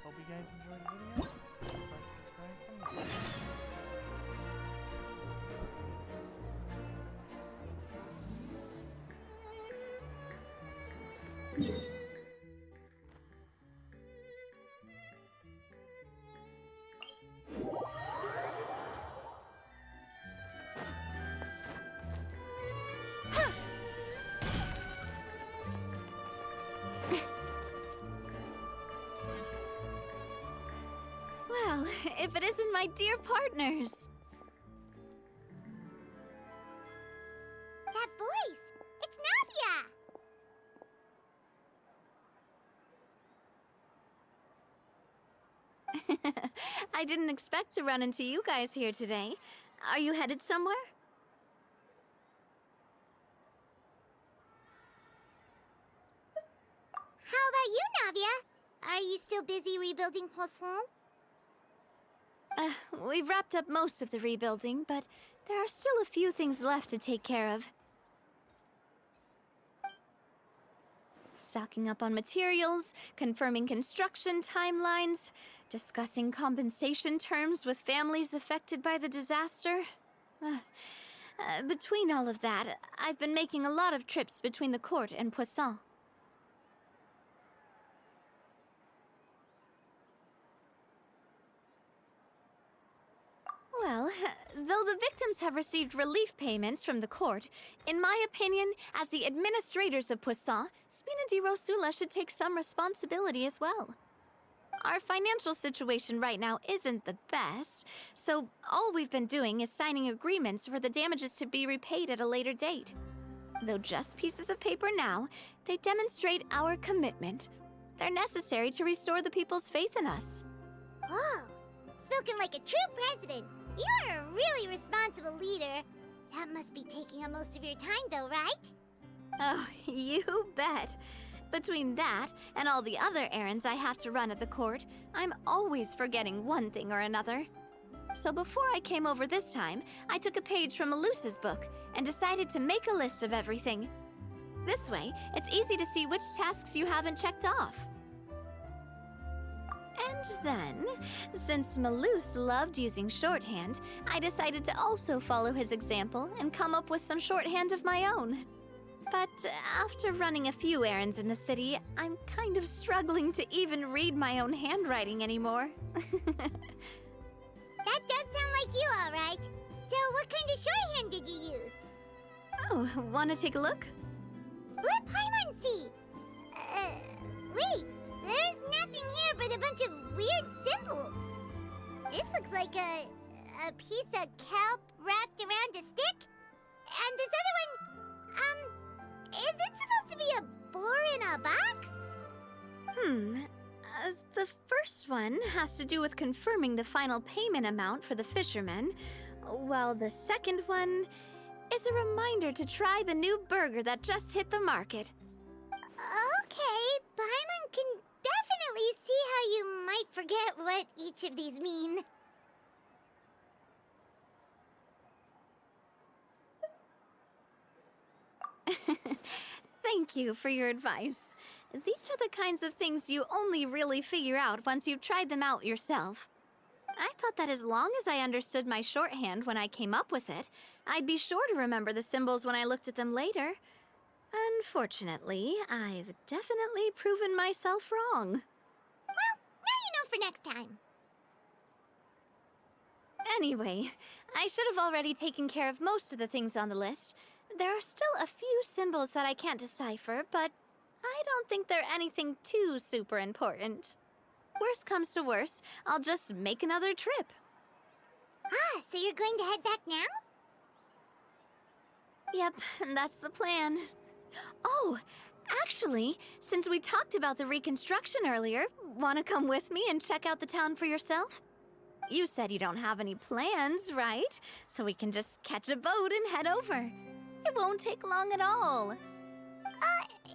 Hope you guys enjoyed the video. Please like and subscribe for more. Well, if it isn't my dear partners. That voice! It's Navia! I didn't expect to run into you guys here today. Are you headed somewhere? How about you, Navia? Are you still busy rebuilding Poisson? We've wrapped up most of the rebuilding, but there are still a few things left to take care of. Stocking up on materials, confirming construction timelines, discussing compensation terms with families affected by the disaster. Between all of that, I've been making a lot of trips between the court and Poisson. Well, though the victims have received relief payments from the court, in my opinion, as the administrators of Poisson, Spina di Rosula should take some responsibility as well. Our financial situation right now isn't the best, so all we've been doing is signing agreements for the damages to be repaid at a later date. Though just pieces of paper now, they demonstrate our commitment. They're necessary to restore the people's faith in us. Oh, spoken like a true president. You're a really responsible leader. That must be taking up most of your time, though, right? Oh, you bet. Between that and all the other errands I have to run at the court, I'm always forgetting one thing or another. So before I came over this time, I took a page from Melusa's book and decided to make a list of everything. This way, it's easy to see which tasks you haven't checked off. And then, since Melus loved using shorthand, I decided to also follow his example and come up with some shorthand of my own. But after running a few errands in the city, I'm kind of struggling to even read my own handwriting anymore. That does sound like you, all right. So what kind of shorthand did you use? Oh, wanna take a look? Let Paimon see! Wait, there's nothing here but a bunch of weird symbols. This looks like a piece of kelp wrapped around a stick. And this other one, is it supposed to be a boar in a box? The first one has to do with confirming the final payment amount for the fishermen, while the second one is a reminder to try the new burger that just hit the market. Okay, Paimon can definitely see how you might forget what each of these mean. Thank you for your advice. These are the kinds of things you only really figure out once you've tried them out yourself. I thought that as long as I understood my shorthand when I came up with it, I'd be sure to remember the symbols when I looked at them later. Unfortunately, I've definitely proven myself wrong. Well, now you know for next time. Anyway, I should have already taken care of most of the things on the list. There are still a few symbols that I can't decipher, but I don't think they're anything too super important. Worst comes to worst, I'll just make another trip. Ah, so you're going to head back now? Yep, that's the plan. Oh, actually, since we talked about the reconstruction earlier, want to come with me and check out the town for yourself? You said you don't have any plans, right? So we can just catch a boat and head over. It won't take long at all.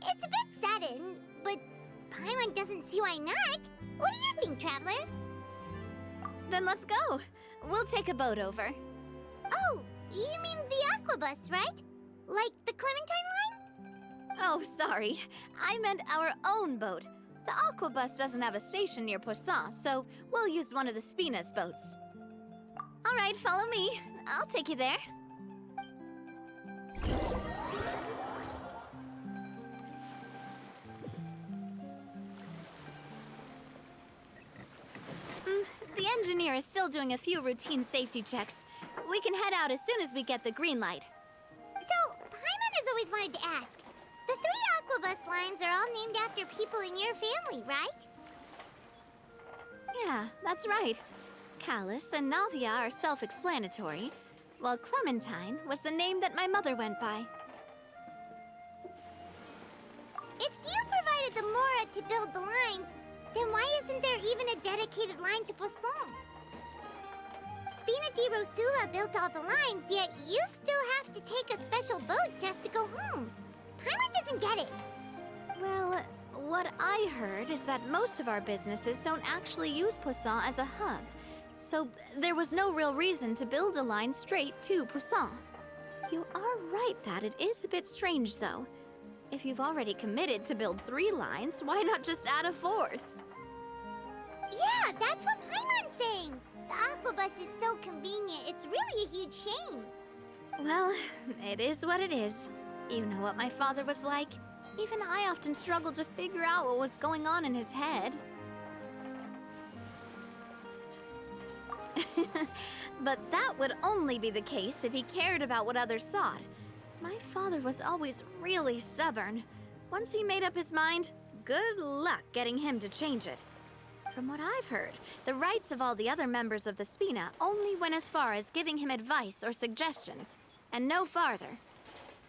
It's a bit sudden, but Paimon doesn't see why not. What do you think, Traveler? Then let's go. We'll take a boat over. Oh, you mean the Aquabus, right? Like the Clementine line? Oh, sorry. I meant our own boat. The Aquabus doesn't have a station near Poisson, so we'll use one of the Spina's boats. All right, follow me. I'll take you there. The engineer is still doing a few routine safety checks. We can head out as soon as we get the green light. So, Paimon has always wanted to ask. The 3 Aquabus lines are all named after people in your family, right? Yeah, that's right. Callus and Navia are self-explanatory, while Clementine was the name that my mother went by. If you provided the Mora to build the lines, then why isn't there even a dedicated line to Poisson? Spina di Rosula built all the lines, yet you still have to take a special boat just to go home. Paimon doesn't get it. Well, what I heard is that most of our businesses don't actually use Poisson as a hub, so there was no real reason to build a line straight to Poisson. You are right that it is a bit strange, though. If you've already committed to build 3 lines, why not just add a 4th? Yeah, that's what Paimon's saying. The Aquabus is so convenient, it's really a huge shame. Well, it is what it is. You know what my father was like. Even I often struggled to figure out what was going on in his head. But that would only be the case if he cared about what others thought. My father was always really stubborn. Once he made up his mind, good luck getting him to change it. From what I've heard, the rights of all the other members of the Spina only went as far as giving him advice or suggestions, and no farther.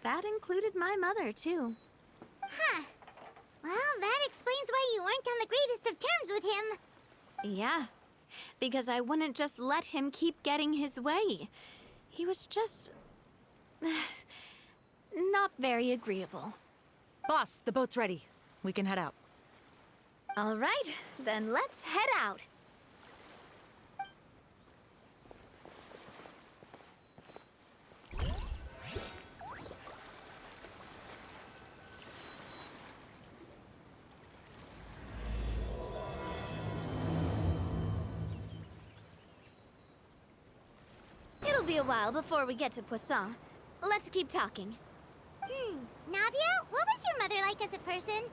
That included my mother, too. Huh. Well, that explains why you weren't on the greatest of terms with him. Yeah, because I wouldn't just let him keep getting his way. He was just... not very agreeable. Boss, the boat's ready. We can head out. All right, then let's head out. It'll be a while before we get to Poisson. Let's keep talking. Navia, what was your mother like as a person?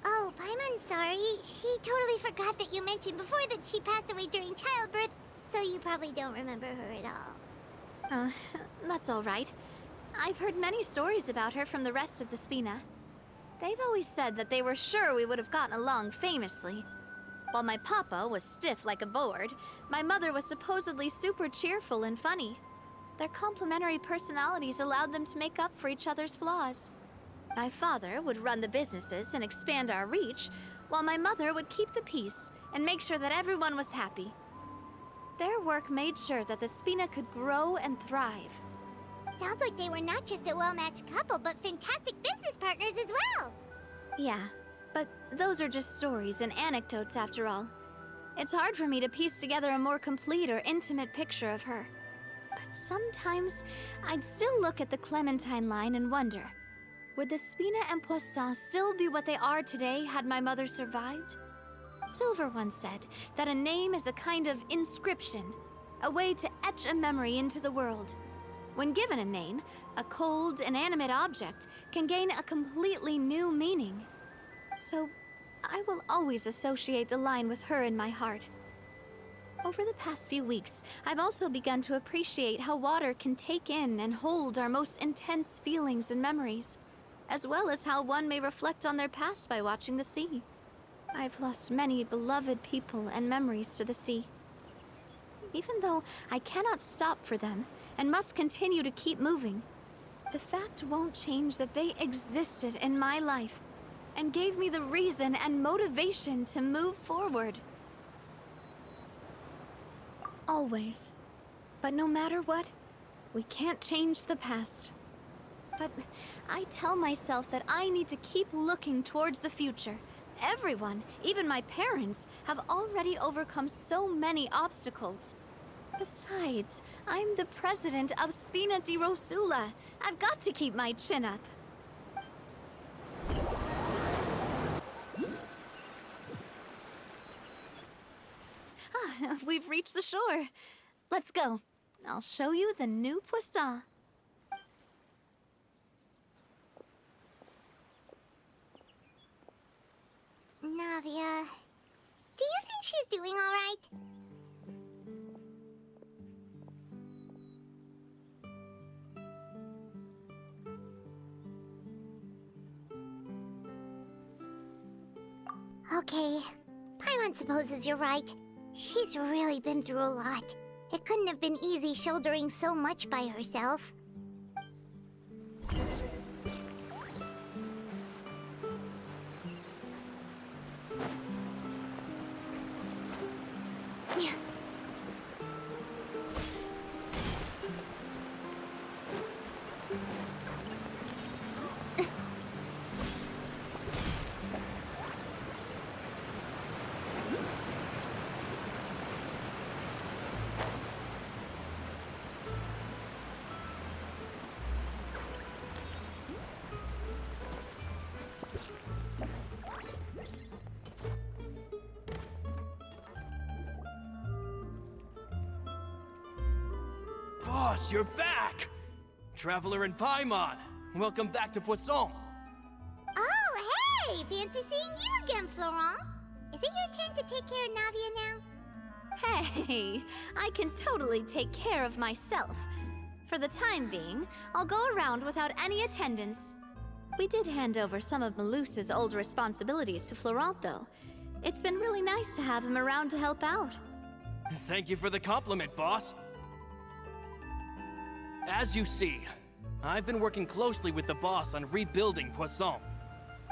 Oh, Paimon, sorry. She totally forgot that you mentioned before that she passed away during childbirth, so you probably don't remember her at all. That's all right. I've heard many stories about her from the rest of the Spina. They've always said that they were sure we would have gotten along famously. While my papa was stiff like a board, my mother was supposedly super cheerful and funny. Their complementary personalities allowed them to make up for each other's flaws. My father would run the businesses and expand our reach, while my mother would keep the peace and make sure that everyone was happy. Their work made sure that the Spina could grow and thrive. Sounds like they were not just a well-matched couple, but fantastic business partners as well. Yeah, but those are just stories and anecdotes after all. It's hard for me to piece together a more complete or intimate picture of her. But sometimes I'd still look at the Clementine line and wonder, would the Spina and Poisson still be what they are today had my mother survived? Silver once said that a name is a kind of inscription, a way to etch a memory into the world. When given a name, a cold, inanimate object can gain a completely new meaning. So, I will always associate the line with her in my heart. Over the past few weeks, I've also begun to appreciate how water can take in and hold our most intense feelings and memories, as well as how one may reflect on their past by watching the sea. I've lost many beloved people and memories to the sea. Even though I cannot stop for them and must continue to keep moving, the fact won't change that they existed in my life and gave me the reason and motivation to move forward. Always. But no matter what, we can't change the past. But I tell myself that I need to keep looking towards the future. Everyone, even my parents, have already overcome so many obstacles. Besides, I'm the president of Spina di Rosula. I've got to keep my chin up. We've reached the shore. Let's go. I'll show you the new Poisson. Navia, do you think she's doing all right? Okay, Paimon supposes you're right. She's really been through a lot. It couldn't have been easy shouldering so much by herself. Boss, you're back! Traveler and Paimon, welcome back to Poisson. Oh, hey! Fancy seeing you again, Florent. Is it your turn to take care of Navia now? Hey, I can totally take care of myself. For the time being, I'll go around without any attendance. We did hand over some of Malus's old responsibilities to Florent, though. It's been really nice to have him around to help out. Thank you for the compliment, boss. As you see, I've been working closely with the boss on rebuilding Poisson.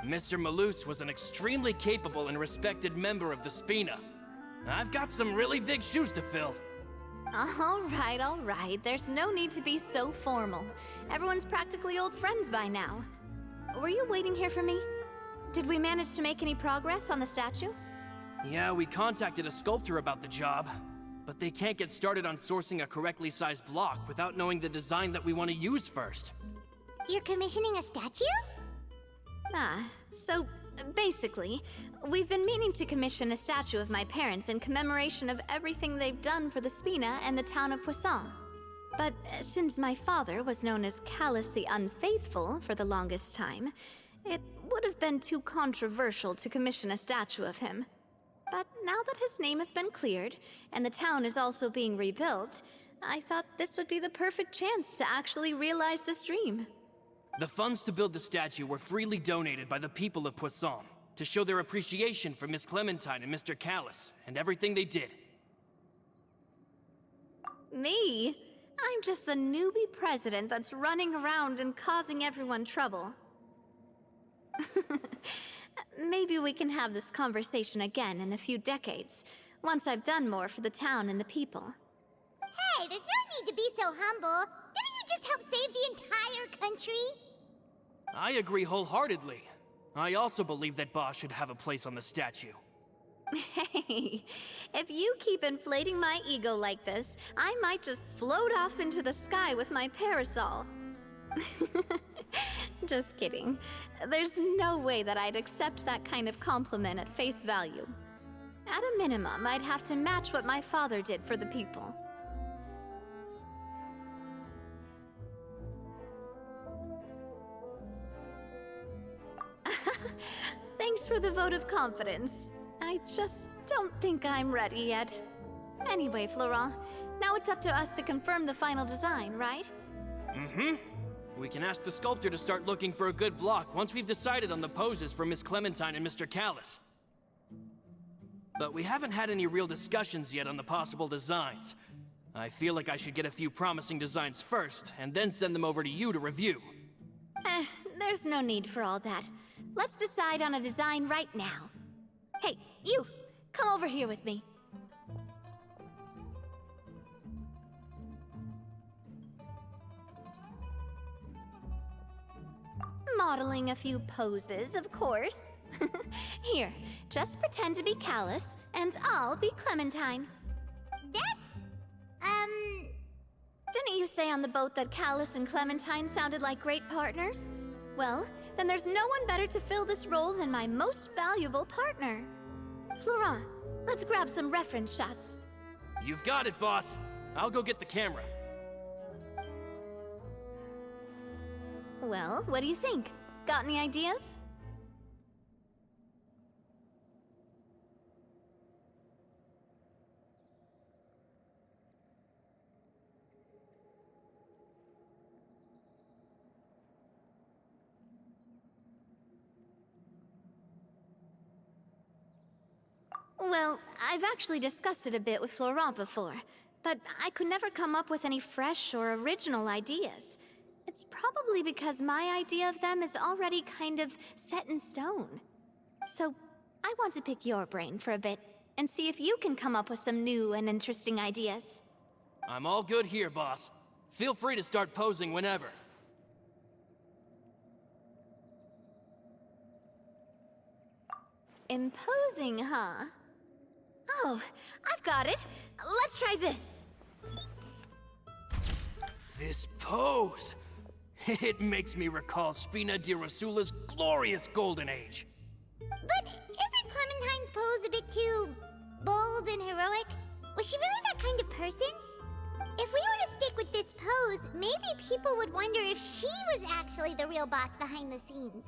Mr. Malus was an extremely capable and respected member of the Spina. I've got some really big shoes to fill. All right. There's no need to be so formal. Everyone's practically old friends by now. Were you waiting here for me? Did we manage to make any progress on the statue? Yeah, we contacted a sculptor about the job, but they can't get started on sourcing a correctly sized block without knowing the design that we want to use first. You're commissioning a statue? So basically, we've been meaning to commission a statue of my parents in commemoration of everything they've done for the Spina and the town of Poisson. But since my father was known as callously unfaithful for the longest time, it would have been too controversial to commission a statue of him. But now that his name has been cleared, and the town is also being rebuilt, I thought this would be the perfect chance to actually realize this dream. The funds to build the statue were freely donated by the people of Poisson to show their appreciation for Miss Clementine and Mr. Callis and everything they did. Me? I'm just the newbie president that's running around and causing everyone trouble. Maybe we can have this conversation again in a few decades, once I've done more for the town and the people. Hey, there's no need to be so humble. Didn't you just help save the entire country? I agree wholeheartedly. I also believe that Boss should have a place on the statue. Hey, if you keep inflating my ego like this, I might just float off into the sky with my parasol. Just kidding. There's no way that I'd accept that kind of compliment at face value. At a minimum, I'd have to match what my father did for the people. Thanks for the vote of confidence. I just don't think I'm ready yet. Anyway, Florent, now it's up to us to confirm the final design, right? Mm-hmm. We can ask the sculptor to start looking for a good block once we've decided on the poses for Miss Clementine and Mr. Callis. But we haven't had any real discussions yet on the possible designs. I feel like I should get a few promising designs first, and then send them over to you to review. There's no need for all that. Let's decide on a design right now. Hey, you! Come over here with me. Modeling a few poses, of course. Here, just pretend to be Callis, and I'll be Clementine. Didn't you say on the boat that Callis and Clementine sounded like great partners? Well, then there's no one better to fill this role than my most valuable partner. Florent, Let's grab some reference shots. You've got it, boss. I'll go get the camera. Well, what do you think? Got any ideas? Well, I've actually discussed it a bit with Florent before, but I could never come up with any fresh or original ideas. It's probably because my idea of them is already kind of set in stone. So, I want to pick your brain for a bit, and see if you can come up with some new and interesting ideas. I'm all good here, boss. Feel free to start posing whenever. Imposing, huh? Oh, I've got it. Let's try this. This pose! It makes me recall Spina di Rosula's glorious golden age. But isn't Clementine's pose a bit too bold and heroic? Was she really that kind of person? If we were to stick with this pose, maybe people would wonder if she was actually the real boss behind the scenes.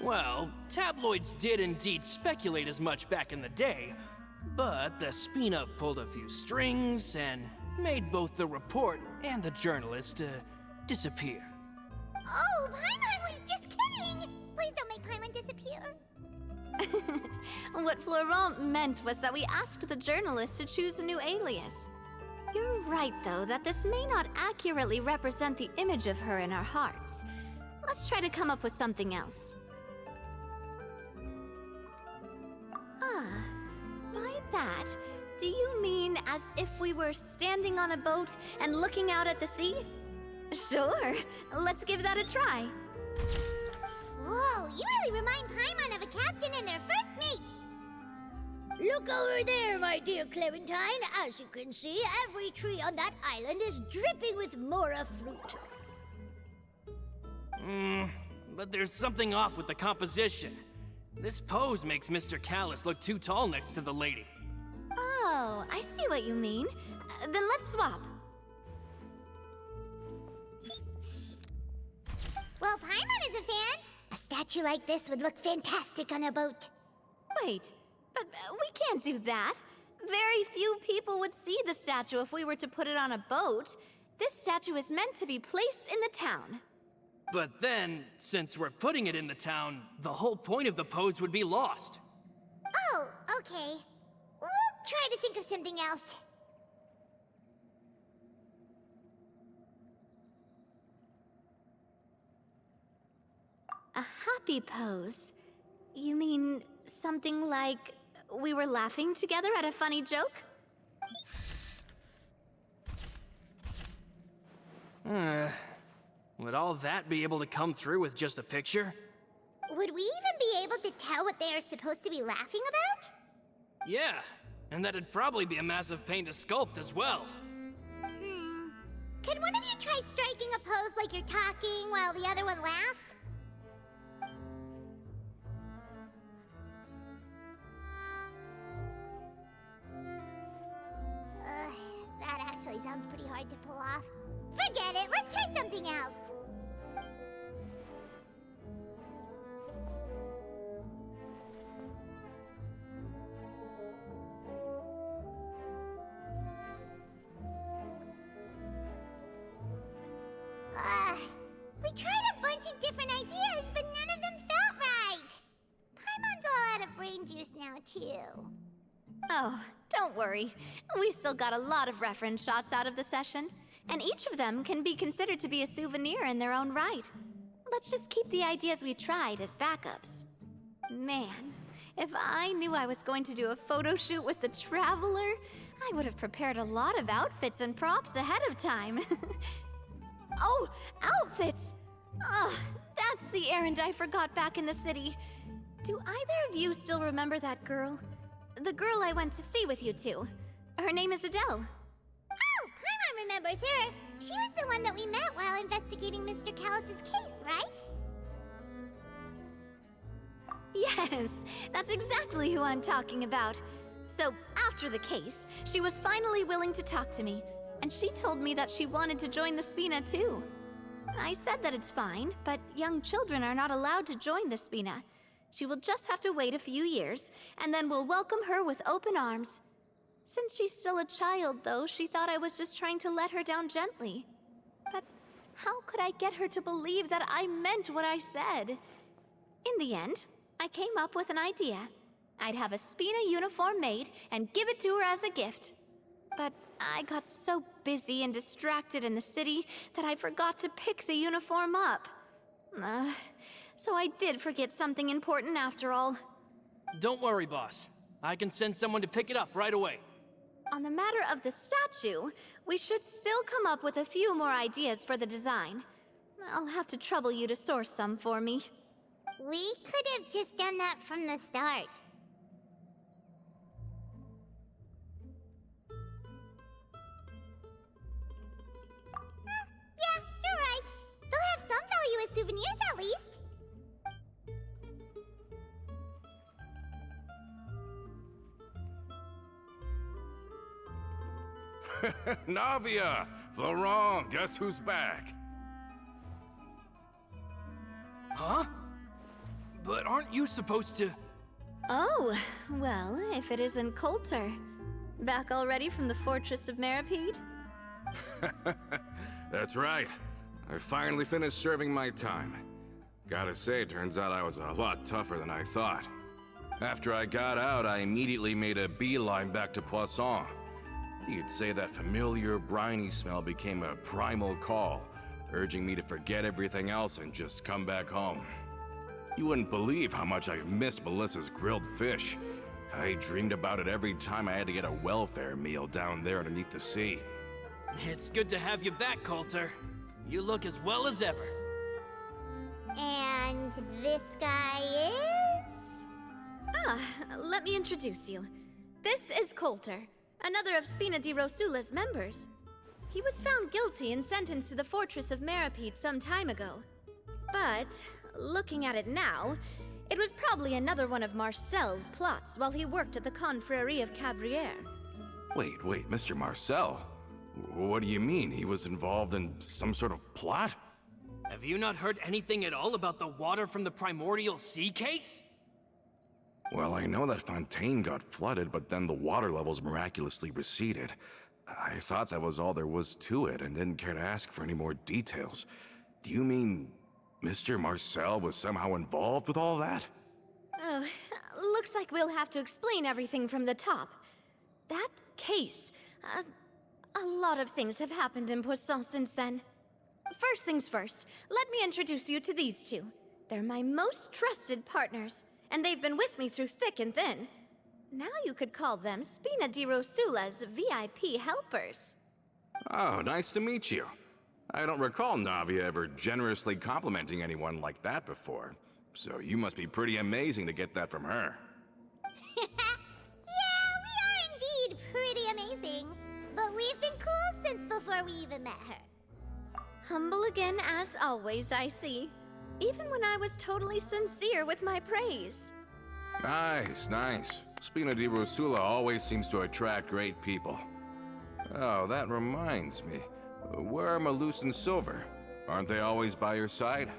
Well, tabloids did indeed speculate as much back in the day, but the Spina pulled a few strings and made both the report and the journalist disappear. Oh, Paimon was just kidding! Please don't make Paimon disappear. What Florent meant was that we asked the journalist to choose a new alias. You're right, though, that this may not accurately represent the image of her in our hearts. Let's try to come up with something else. Ah, by that, do you mean as if we were standing on a boat and looking out at the sea? Sure, let's give that a try. Whoa, you really remind Paimon of a captain and their first mate. Look over there, my dear Clementine. As you can see, every tree on that island is dripping with mora fruit. But there's something off with the composition. This pose makes Mr. Callis look too tall next to the lady. Oh, I see what you mean. Then let's swap. Well, Paimon is a fan. A statue like this would look fantastic on a boat. Wait, but we can't do that. Very few people would see the statue if we were to put it on a boat. This statue is meant to be placed in the town. But then, since we're putting it in the town, the whole point of the pose would be lost. Oh, okay. We'll try to think of something else. A happy pose? You mean something like we were laughing together at a funny joke? Would all that be able to come through with just a picture? Would we even be able to tell what they are supposed to be laughing about? Yeah, and that'd probably be a massive pain to sculpt as well. Could one of you try striking a pose like you're talking while the other one laughs? That actually sounds pretty hard to pull off. Forget it, let's try something else. We tried a bunch of different ideas, but none of them felt right. Paimon's all out of brain juice now, too. Oh, don't worry. We still got a lot of reference shots out of the session, and each of them can be considered to be a souvenir in their own right. Let's just keep the ideas we tried as backups. Man, if I knew I was going to do a photo shoot with the Traveler, I would have prepared a lot of outfits and props ahead of time. Oh, outfits! Oh, that's the errand I forgot back in the city. Do either of you still remember that girl? The girl I went to see with you two. Her name is Adele. Oh, Paimon remembers her. She was the one that we met while investigating Mr. Callis' case, right? Yes, that's exactly who I'm talking about. So, after the case, she was finally willing to talk to me, and she told me that she wanted to join the Spina too. I said that it's fine, but young children are not allowed to join the Spina. She will just have to wait a few years, and then we'll welcome her with open arms. Since she's still a child, though, she thought I was just trying to let her down gently. But how could I get her to believe that I meant what I said? In the end, I came up with an idea. I'd have a Spina uniform made and give it to her as a gift. But I got so busy and distracted in the city that I forgot to pick the uniform up. So I did forget something important after all. Don't worry, boss. I can send someone to pick it up right away. On the matter of the statue, we should still come up with a few more ideas for the design. I'll have to trouble you to source some for me. We could have just done that from the start. Yeah, you're right. They'll have some value as souvenirs at least. Navia! Florent, guess who's back? Huh? But aren't you supposed to... Oh, well, if it isn't Coulter. Back already from the Fortress of Meripede? That's right. I finally finished serving my time. Gotta say, turns out I was a lot tougher than I thought. After I got out, I immediately made a beeline back to Poisson. You could say that familiar, briny smell became a primal call, urging me to forget everything else and just come back home. You wouldn't believe how much I've missed Melissa's grilled fish. I dreamed about it every time I had to get a welfare meal down there underneath the sea. It's good to have you back, Coulter. You look as well as ever. And this guy is? Ah, let me introduce you. This is Coulter, another of Spina di Rosula's members. He was found guilty and sentenced to the Fortress of Meripede some time ago. But, looking at it now, it was probably another one of Marcel's plots while he worked at the Confrérie of Cabrières. Wait, Mr. Marcel? What do you mean? He was involved in some sort of plot? Have you not heard anything at all about the water from the primordial sea case? Well, I know that Fontaine got flooded, but then the water levels miraculously receded. I thought that was all there was to it and didn't care to ask for any more details. Do you mean Mr. Marcel was somehow involved with all that? Oh, looks like we'll have to explain everything from the top. That case, a lot of things have happened in Poisson since then. First things first, let me introduce you to these two. They're my most trusted partners, and they've been with me through thick and thin. Now you could call them Spina di Rosula's VIP helpers. Oh, nice to meet you. I don't recall Navia ever generously complimenting anyone like that before, so you must be pretty amazing to get that from her. Yeah, we are indeed pretty amazing. But we've been cool since before we even met her. Humble again as always, I see. Even when I was totally sincere with my praise. Nice. Spina di Rosula always seems to attract great people. Oh, that reminds me. Where are Malus and Silver? Aren't they always by your side?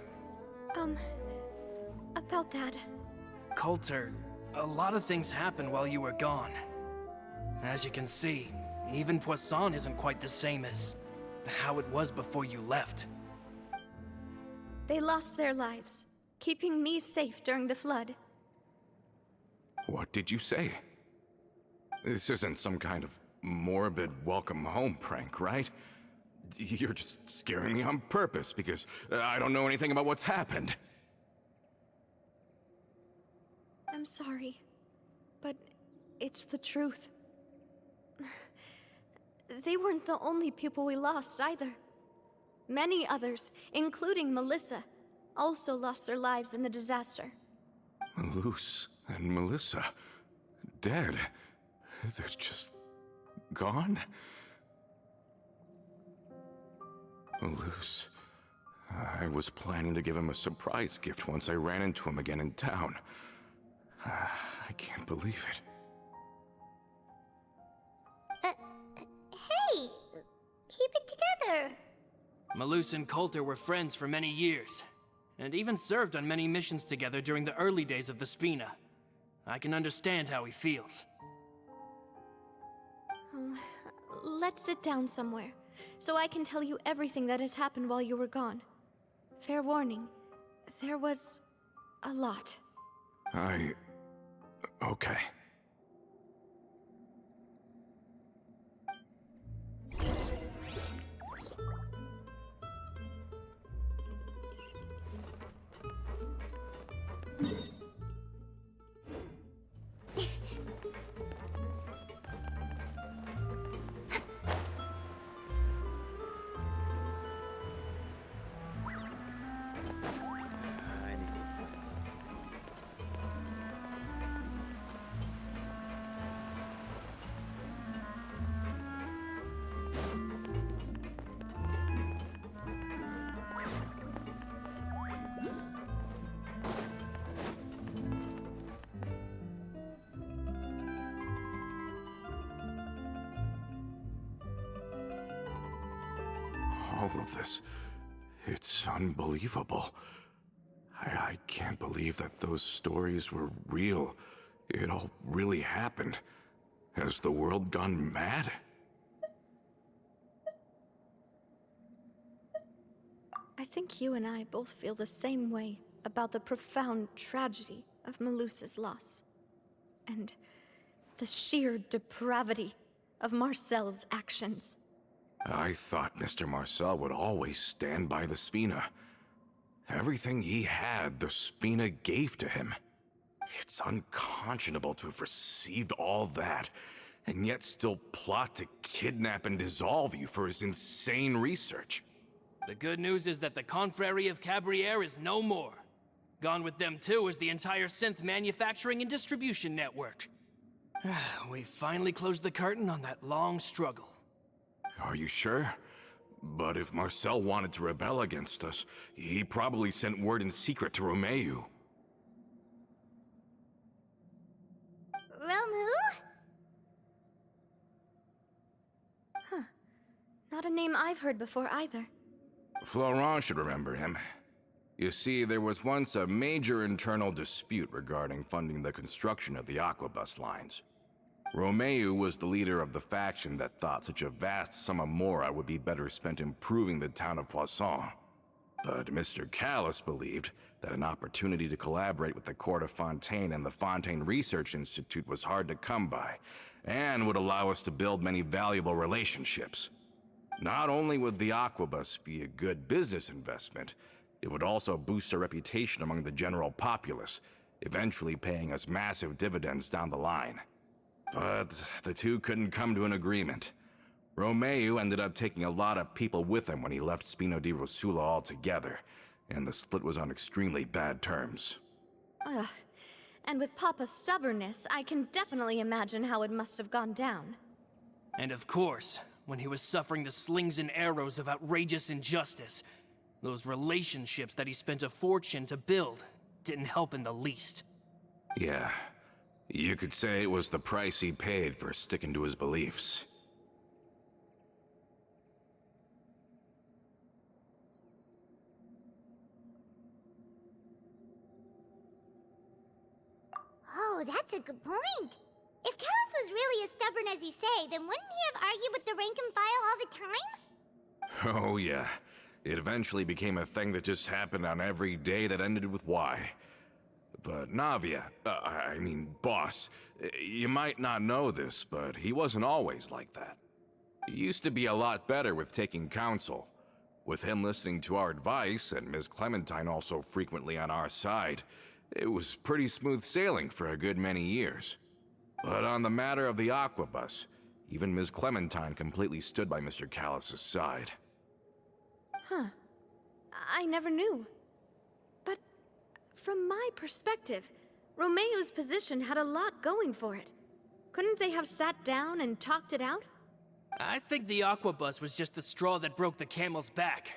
About that. Coulter, a lot of things happened while you were gone. As you can see, even Poisson isn't quite the same as how it was before you left. They lost their lives, keeping me safe during the flood. What did you say? This isn't some kind of morbid welcome home prank, right? You're just scaring me on purpose because I don't know anything about what's happened. I'm sorry, but it's the truth. They weren't the only people we lost either. Many others, including Melissa, also lost their lives in the disaster. Malus and Melissa, dead. They're just gone? Malus, I was planning to give him a surprise gift once I ran into him again in town. I can't believe it. Malus and Coulter were friends for many years, and even served on many missions together during the early days of the Spina. I can understand how he feels. Oh, let's sit down somewhere, so I can tell you everything that has happened while you were gone. Fair warning, there was a lot. Okay. I need to find something. All of this. It's unbelievable. I can't believe that those stories were real. It all really happened. Has the world gone mad? I think you and I both feel the same way about the profound tragedy of Malus's loss. And the sheer depravity of Marcel's actions. I thought Mr. Marcel would always stand by the Spina. Everything he had, the Spina gave to him. It's unconscionable to have received all that, and yet still plot to kidnap and dissolve you for his insane research. The good news is that the Confrérie of Cabriere is no more. Gone with them too is the entire synth manufacturing and distribution network. We finally closed the curtain on that long struggle. Are you sure? But if Marcel wanted to rebel against us, he probably sent word in secret to Romeu. Romu? Huh. Not a name I've heard before either. Florent should remember him. You see, there was once a major internal dispute regarding funding the construction of the Aquabus lines. Romeu was the leader of the faction that thought such a vast sum of mora would be better spent improving the town of Poisson. But Mr. Callis believed that an opportunity to collaborate with the Court of Fontaine and the Fontaine Research Institute was hard to come by, and would allow us to build many valuable relationships. Not only would the Aquabus be a good business investment, it would also boost our reputation among the general populace, eventually paying us massive dividends down the line. But the two couldn't come to an agreement. Romeu ended up taking a lot of people with him when he left Spino di Rosula altogether, and the split was on extremely bad terms. Ugh. And with Papa's stubbornness, I can definitely imagine how it must have gone down. And of course, when he was suffering the slings and arrows of outrageous injustice, those relationships that he spent a fortune to build didn't help in the least. Yeah, you could say it was the price he paid for sticking to his beliefs. Oh, that's a good point. If Callis was really as stubborn as you say, then wouldn't he have argued with the rank and file all the time? Oh yeah, it eventually became a thing that just happened on every day that ended with Y. But Navia, boss, you might not know this, but he wasn't always like that. He used to be a lot better with taking counsel. With him listening to our advice, and Ms. Clementine also frequently on our side, it was pretty smooth sailing for a good many years. But on the matter of the Aquabus, even Ms. Clementine completely stood by Mr. Callis' side. Huh. I never knew. But from my perspective, Romeu's position had a lot going for it. Couldn't they have sat down and talked it out? I think the Aquabus was just the straw that broke the camel's back.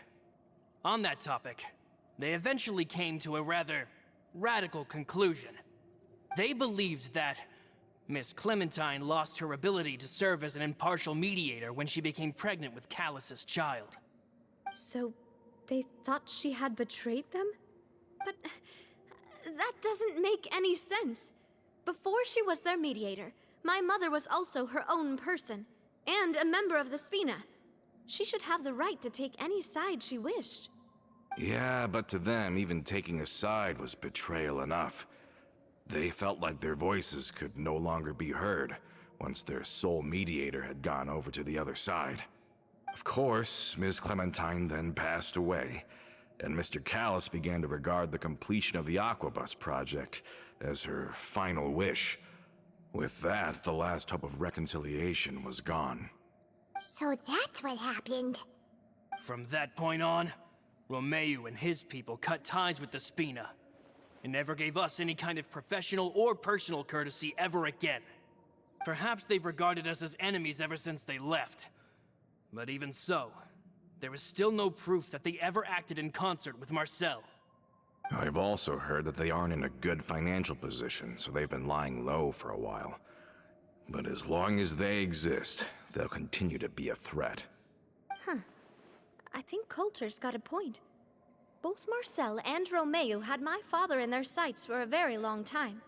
On that topic, they eventually came to a rather radical conclusion. They believed that Miss Clementine lost her ability to serve as an impartial mediator when she became pregnant with Callus's child. So, they thought she had betrayed them? But that doesn't make any sense. Before she was their mediator, my mother was also her own person, and a member of the Spina. She should have the right to take any side she wished. Yeah, but to them, even taking a side was betrayal enough. They felt like their voices could no longer be heard once their sole mediator had gone over to the other side. Of course, Ms. Clementine then passed away, and Mr. Callis began to regard the completion of the Aquabus project as her final wish. With that, the last hope of reconciliation was gone. So that's what happened. From that point on, Romeo and his people cut ties with the Spina, and never gave us any kind of professional or personal courtesy ever again. Perhaps they've regarded us as enemies ever since they left. But even so, there is still no proof that they ever acted in concert with Marcel. I've also heard that they aren't in a good financial position, so they've been lying low for a while. But as long as they exist, they'll continue to be a threat. I think Coulter's got a point. Both Marcel and Romeo had my father in their sights for a very long time.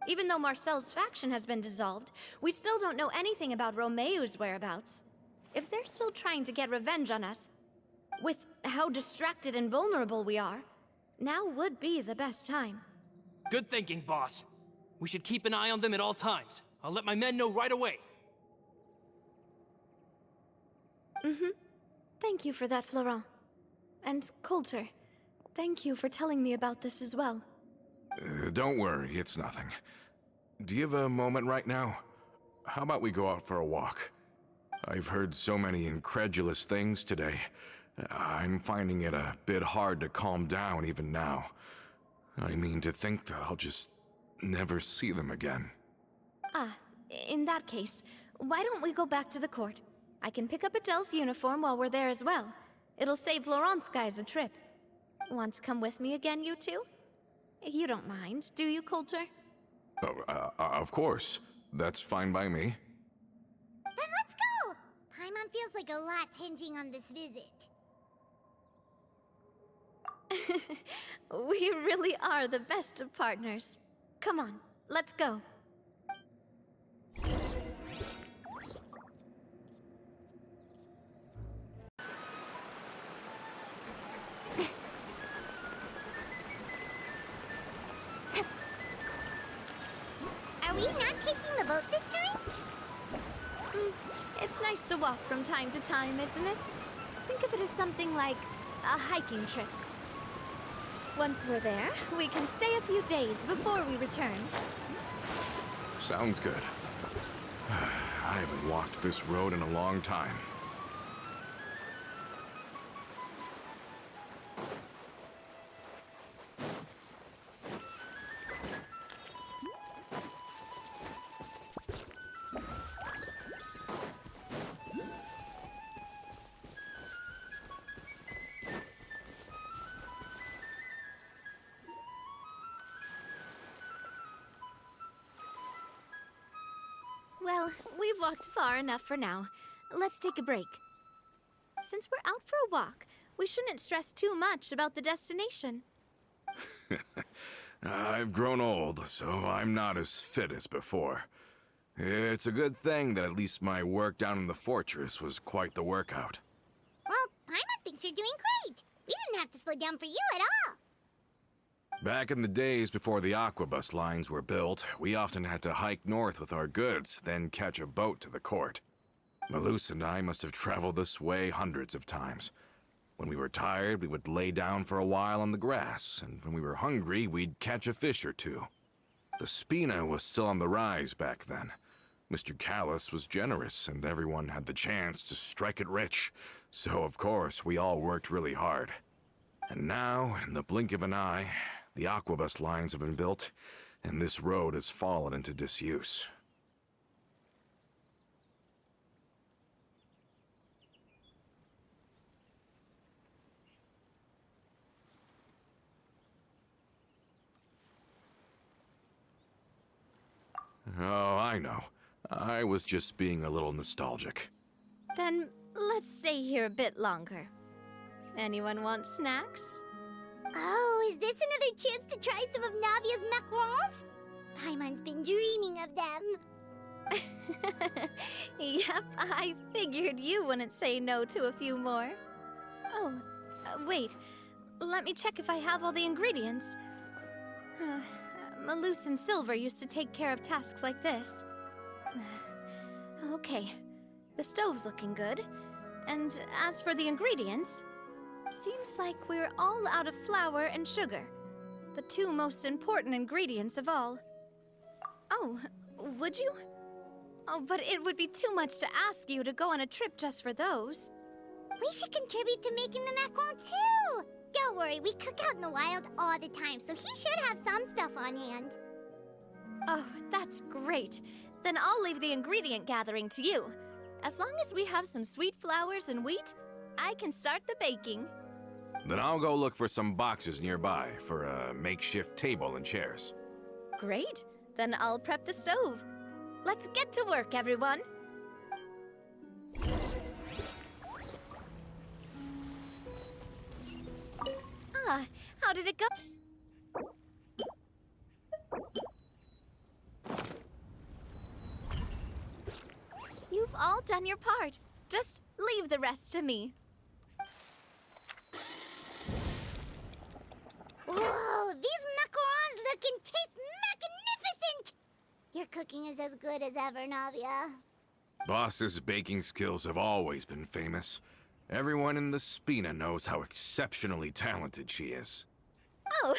Even though Marcel's faction has been dissolved, we still don't know anything about Romeo's whereabouts. If they're still trying to get revenge on us, with how distracted and vulnerable we are, now would be the best time. Good thinking, boss. We should keep an eye on them at all times. I'll let my men know right away. Thank you for that, Florent. And Coulter, thank you for telling me about this as well. Don't worry, it's nothing. Do you have a moment right now? How about we go out for a walk? I've heard so many incredulous things today. I'm finding it a bit hard to calm down even now. I mean, to think that I'll just never see them again. In that case, why don't we go back to the court? I can pick up Adele's uniform while we're there as well. It'll save Laurent's guys a trip. Want to come with me again, you two? You don't mind, do you, Coulter? Of course. That's fine by me. Then let's go! Paimon feels like a lot's hinging on this visit. We really are the best of partners. Come on, let's go. Are we not taking the boat this time? It's nice to walk from time to time, isn't it? Think of it as something like a hiking trip. Once we're there, we can stay a few days before we return. Sounds good. I haven't walked this road in a long time. Well, we've walked far enough for now. Let's take a break. Since we're out for a walk, we shouldn't stress too much about the destination. I've grown old, so I'm not as fit as before. It's a good thing that at least my work down in the fortress was quite the workout. Well, Paimon thinks you're doing great. We didn't have to slow down for you at all. Back in the days before the Aquabus lines were built, we often had to hike north with our goods, then catch a boat to the court. Malus and I must have traveled this way hundreds of times. When we were tired, we would lay down for a while on the grass, and when we were hungry, we'd catch a fish or two. The Spina was still on the rise back then. Mr. Callis was generous, and everyone had the chance to strike it rich. So, of course, we all worked really hard. And now, in the blink of an eye, the Aquabus lines have been built, and this road has fallen into disuse. Oh, I know. I was just being a little nostalgic. Then let's stay here a bit longer. Anyone want snacks? Oh, is this another chance to try some of Navia's macarons? Paimon's been dreaming of them. Yep, I figured you wouldn't say no to a few more. Oh, wait. Let me check if I have all the ingredients. Malus and Silver used to take care of tasks like this. Okay, the stove's looking good. And as for the ingredients, seems like we're all out of flour and sugar. The two most important ingredients of all. Oh, would you? Oh, but it would be too much to ask you to go on a trip just for those. We should contribute to making the macaron too! Don't worry, we cook out in the wild all the time, so he should have some stuff on hand. Oh, that's great. Then I'll leave the ingredient gathering to you. As long as we have some sweet flours and wheat, I can start the baking. Then I'll go look for some boxes nearby for a makeshift table and chairs. Great. Then I'll prep the stove. Let's get to work, everyone. Ah, how did it go? You've all done your part. Just leave the rest to me. Whoa, these macarons look and taste magnificent! Your cooking is as good as ever, Navia. Boss's baking skills have always been famous. Everyone in the Spina knows how exceptionally talented she is. Oh,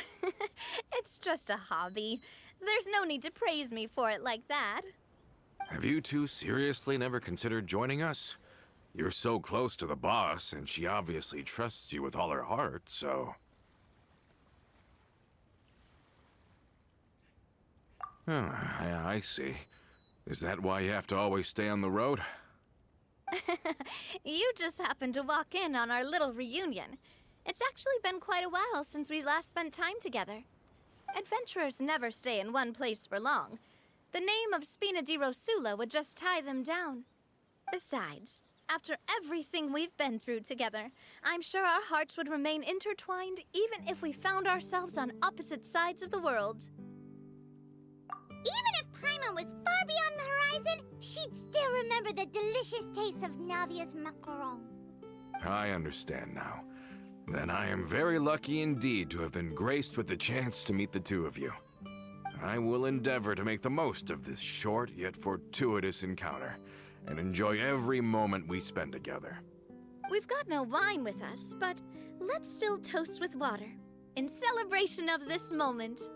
it's just a hobby. There's no need to praise me for it like that. Have you two seriously never considered joining us? You're so close to the boss, and she obviously trusts you with all her heart, so... Oh, I see. Is that why you have to always stay on the road? You just happened to walk in on our little reunion. It's actually been quite a while since we last spent time together. Adventurers never stay in one place for long. The name of Spina di Rosula would just tie them down. Besides, after everything we've been through together, I'm sure our hearts would remain intertwined even if we found ourselves on opposite sides of the world. Even if Paimon was far beyond the horizon, she'd still remember the delicious taste of Navia's macaron. I understand now. Then I am very lucky indeed to have been graced with the chance to meet the two of you. I will endeavor to make the most of this short yet fortuitous encounter, and enjoy every moment we spend together. We've got no wine with us, but let's still toast with water, in celebration of this moment.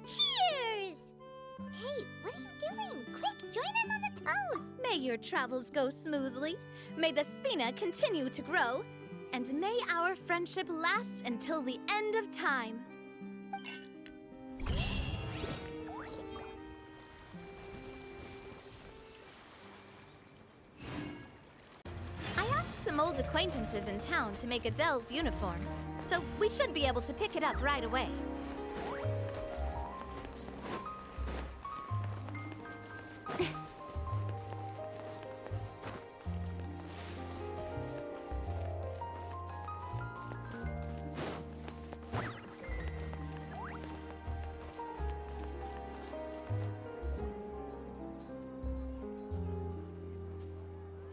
Cheers! Hey, what are you doing? Quick, join in on the toast! May your travels go smoothly, may the Spina continue to grow, and may our friendship last until the end of time. I asked some old acquaintances in town to make Adele's uniform, so we should be able to pick it up right away.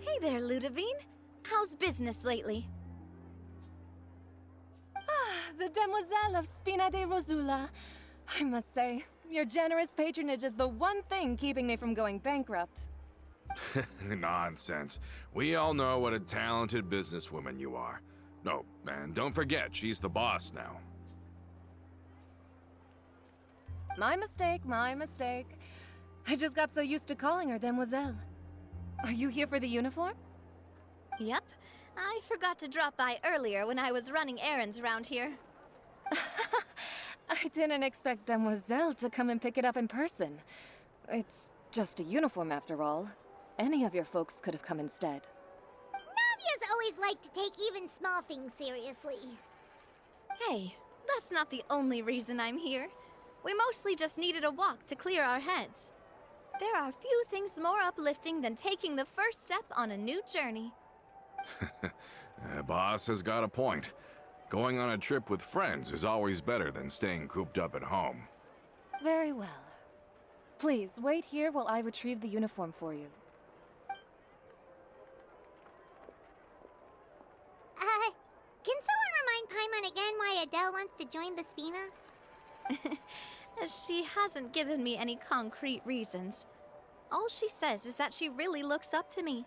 Hey there, Ludovine. How's business lately? The demoiselle of Spina de Rosula. I must say, your generous patronage is the one thing keeping me from going bankrupt. Nonsense. We all know what a talented businesswoman you are. No, and don't forget, she's the boss now. My mistake, my mistake. I just got so used to calling her demoiselle. Are you here for the uniform? Yep. I forgot to drop by earlier when I was running errands around here. I didn't expect demoiselle to come and pick it up in person. It's just a uniform after all. any of your folks could have come instead. Navia's always liked to take even small things seriously. Hey, that's not the only reason I'm here. We mostly just needed a walk to clear our heads. There are few things more uplifting than taking the first step on a new journey. Boss has got a point. Going on a trip with friends is always better than staying cooped up at home. Very well. Please, wait here while I retrieve the uniform for you. Can someone remind Paimon again why Adele wants to join the Spina? She hasn't given me any concrete reasons. All she says is that she really looks up to me.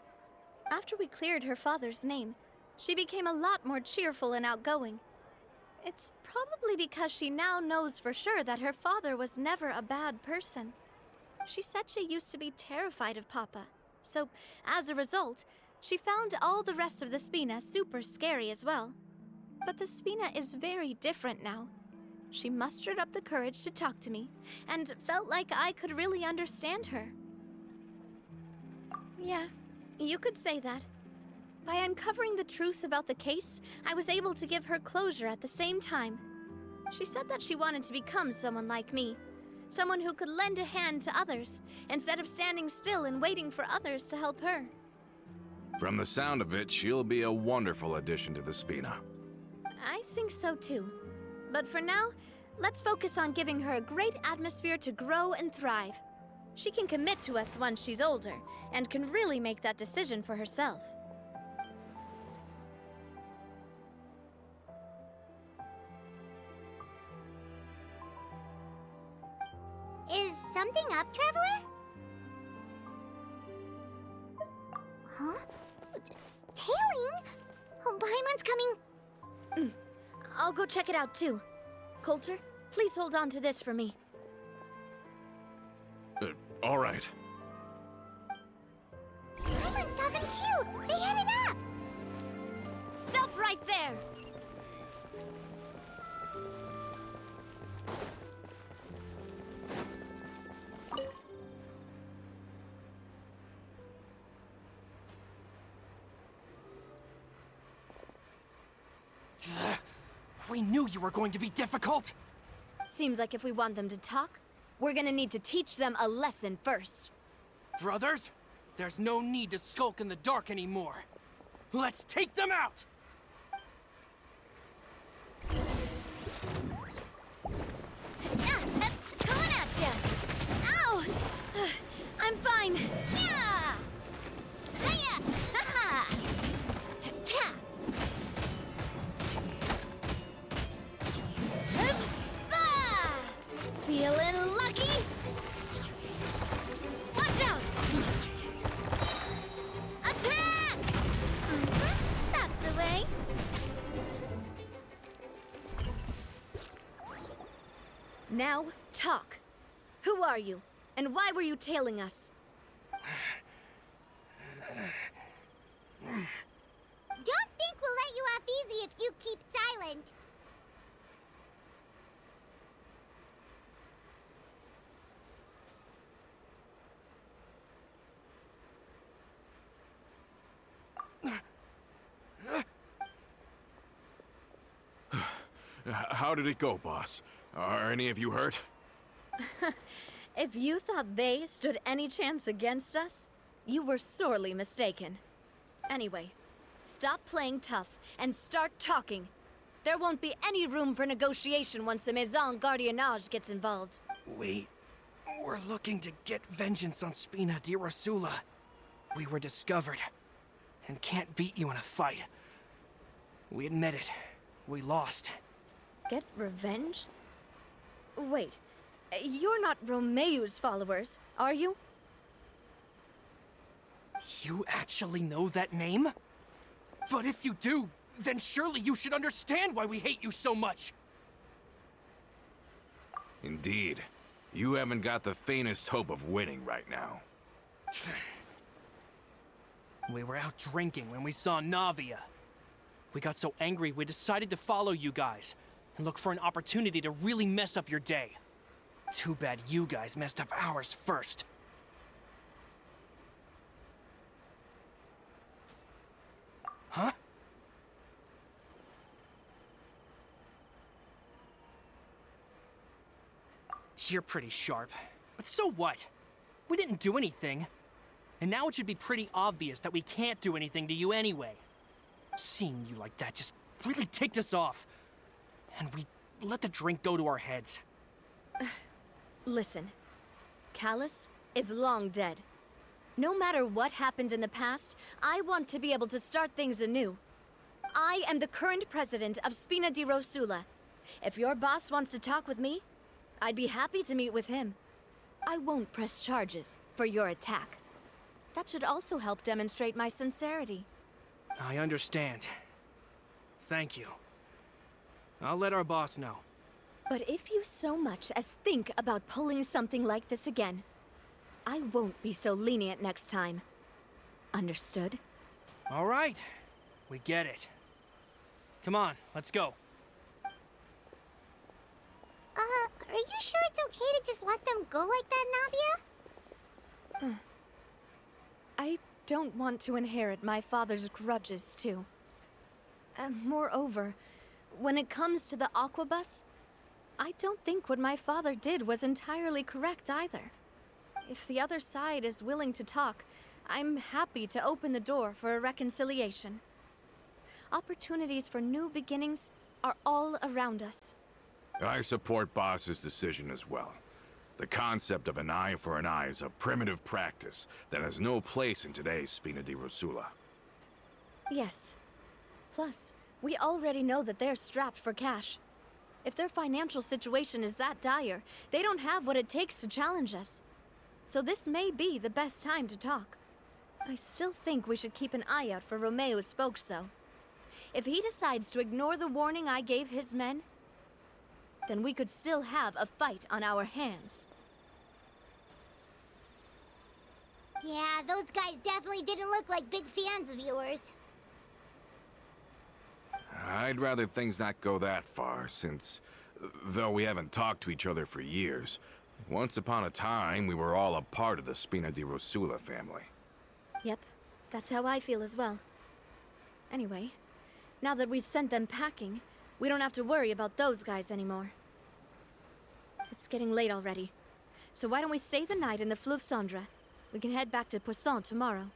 After we cleared her father's name, she became a lot more cheerful and outgoing. It's probably because she now knows for sure that her father was never a bad person. She said she used to be terrified of Papa, so as a result, she found all the rest of the Spina super scary as well. But the Spina is very different now. She mustered up the courage to talk to me, and felt like I could really understand her. Yeah, you could say that. By uncovering the truth about the case, I was able to give her closure at the same time. She said that she wanted to become someone like me. Someone who could lend a hand to others, instead of standing still and waiting for others to help her. From the sound of it, she'll be a wonderful addition to the Spina. I think so too. But for now, let's focus on giving her a great atmosphere to grow and thrive. She can commit to us once she's older, and can really make that decision for herself. Is something up, Traveler? Huh? Tailing? Oh, Paimon's coming. I'll go check it out too. Coulter, please hold on to this for me. All right. Paimon saw them too! They headed up! Stop right there! We knew you were going to be difficult! Seems like if we want them to talk, we're gonna need to teach them a lesson first. Brothers, there's no need to skulk in the dark anymore. Let's take them out! Coming at ya! Ow! I'm fine. Yeah! Hiya! Ha-ha! Cha! Ah! Feeling lucky? Watch out! Attack! That's the way. Now, talk. Who are you? And why were you tailing us? Don't think we'll let you off easy if you keep silent. How did it go, boss? Are any of you hurt? If you thought they stood any chance against us, you were sorely mistaken. Anyway, stop playing tough and start talking. There won't be any room for negotiation once the Maison Gardiennage gets involved. We're looking to get vengeance on Spina di Rosula. We were discovered, and can't beat you in a fight. We admit it. We lost. Get revenge? Wait, you're not Romeu's followers, are you? You actually know that name? But if you do, then surely you should understand why we hate you so much! Indeed. You haven't got the faintest hope of winning right now. We were out drinking when we saw Navia. We got so angry we decided to follow you guys and look for an opportunity to really mess up your day. Too bad you guys messed up ours first. Huh? You're pretty sharp. But so what? We didn't do anything. And now it should be pretty obvious that we can't do anything to you anyway. Seeing you like that just really ticked us off. And we let the drink go to our heads. Listen, Callus is long dead. No matter what happened in the past, I want to be able to start things anew. I am the current president of Spina di Rosula. If your boss wants to talk with me, I'd be happy to meet with him. I won't press charges for your attack. That should also help demonstrate my sincerity. I understand. Thank you. I'll let our boss know. But if you so much as think about pulling something like this again, I won't be so lenient next time. Understood? All right. We get it. Come on, let's go. Are you sure it's okay to just let them go like that, Navia? I don't want to inherit my father's grudges, too. Moreover, when it comes to the Aquabus, I don't think what my father did was entirely correct either. If the other side is willing to talk, I'm happy to open the door for a reconciliation. Opportunities for new beginnings are all around us. I support Boss's decision as well. The concept of an eye for an eye is a primitive practice that has no place in today's Spina di Rosula. Yes. Plus, we already know that they're strapped for cash. If their financial situation is that dire, they don't have what it takes to challenge us. So this may be the best time to talk. I still think we should keep an eye out for Romeo's folks, though. If he decides to ignore the warning I gave his men, then we could still have a fight on our hands. Yeah, those guys definitely didn't look like big fans of yours. I'd rather things not go that far, since, though we haven't talked to each other for years, once upon a time we were all a part of the Spina di Rosula family. Yep, that's how I feel as well. Anyway, now that we've sent them packing, we don't have to worry about those guys anymore. It's getting late already, so why don't we stay the night in the Fleuve Cendre? We can head back to Poisson tomorrow.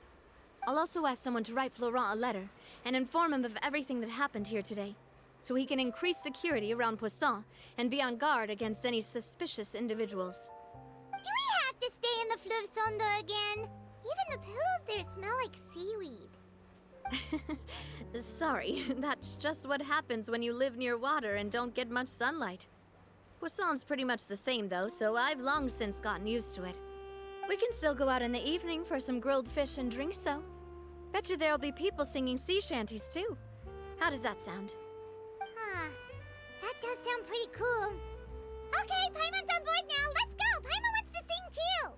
I'll also ask someone to write Florent a letter and inform him of everything that happened here today, so he can increase security around Poisson and be on guard against any suspicious individuals. Do we have to stay in the Fleuve Cendre again? Even the pillows there smell like seaweed. Sorry, that's just what happens when you live near water and don't get much sunlight. Poisson's pretty much the same though, so I've long since gotten used to it. We can still go out in the evening for some grilled fish and drinks though. Bet you there'll be people singing sea shanties too. How does that sound? Huh. That does sound pretty cool. Okay, Paimon's on board now. Let's go! Paimon wants to sing too!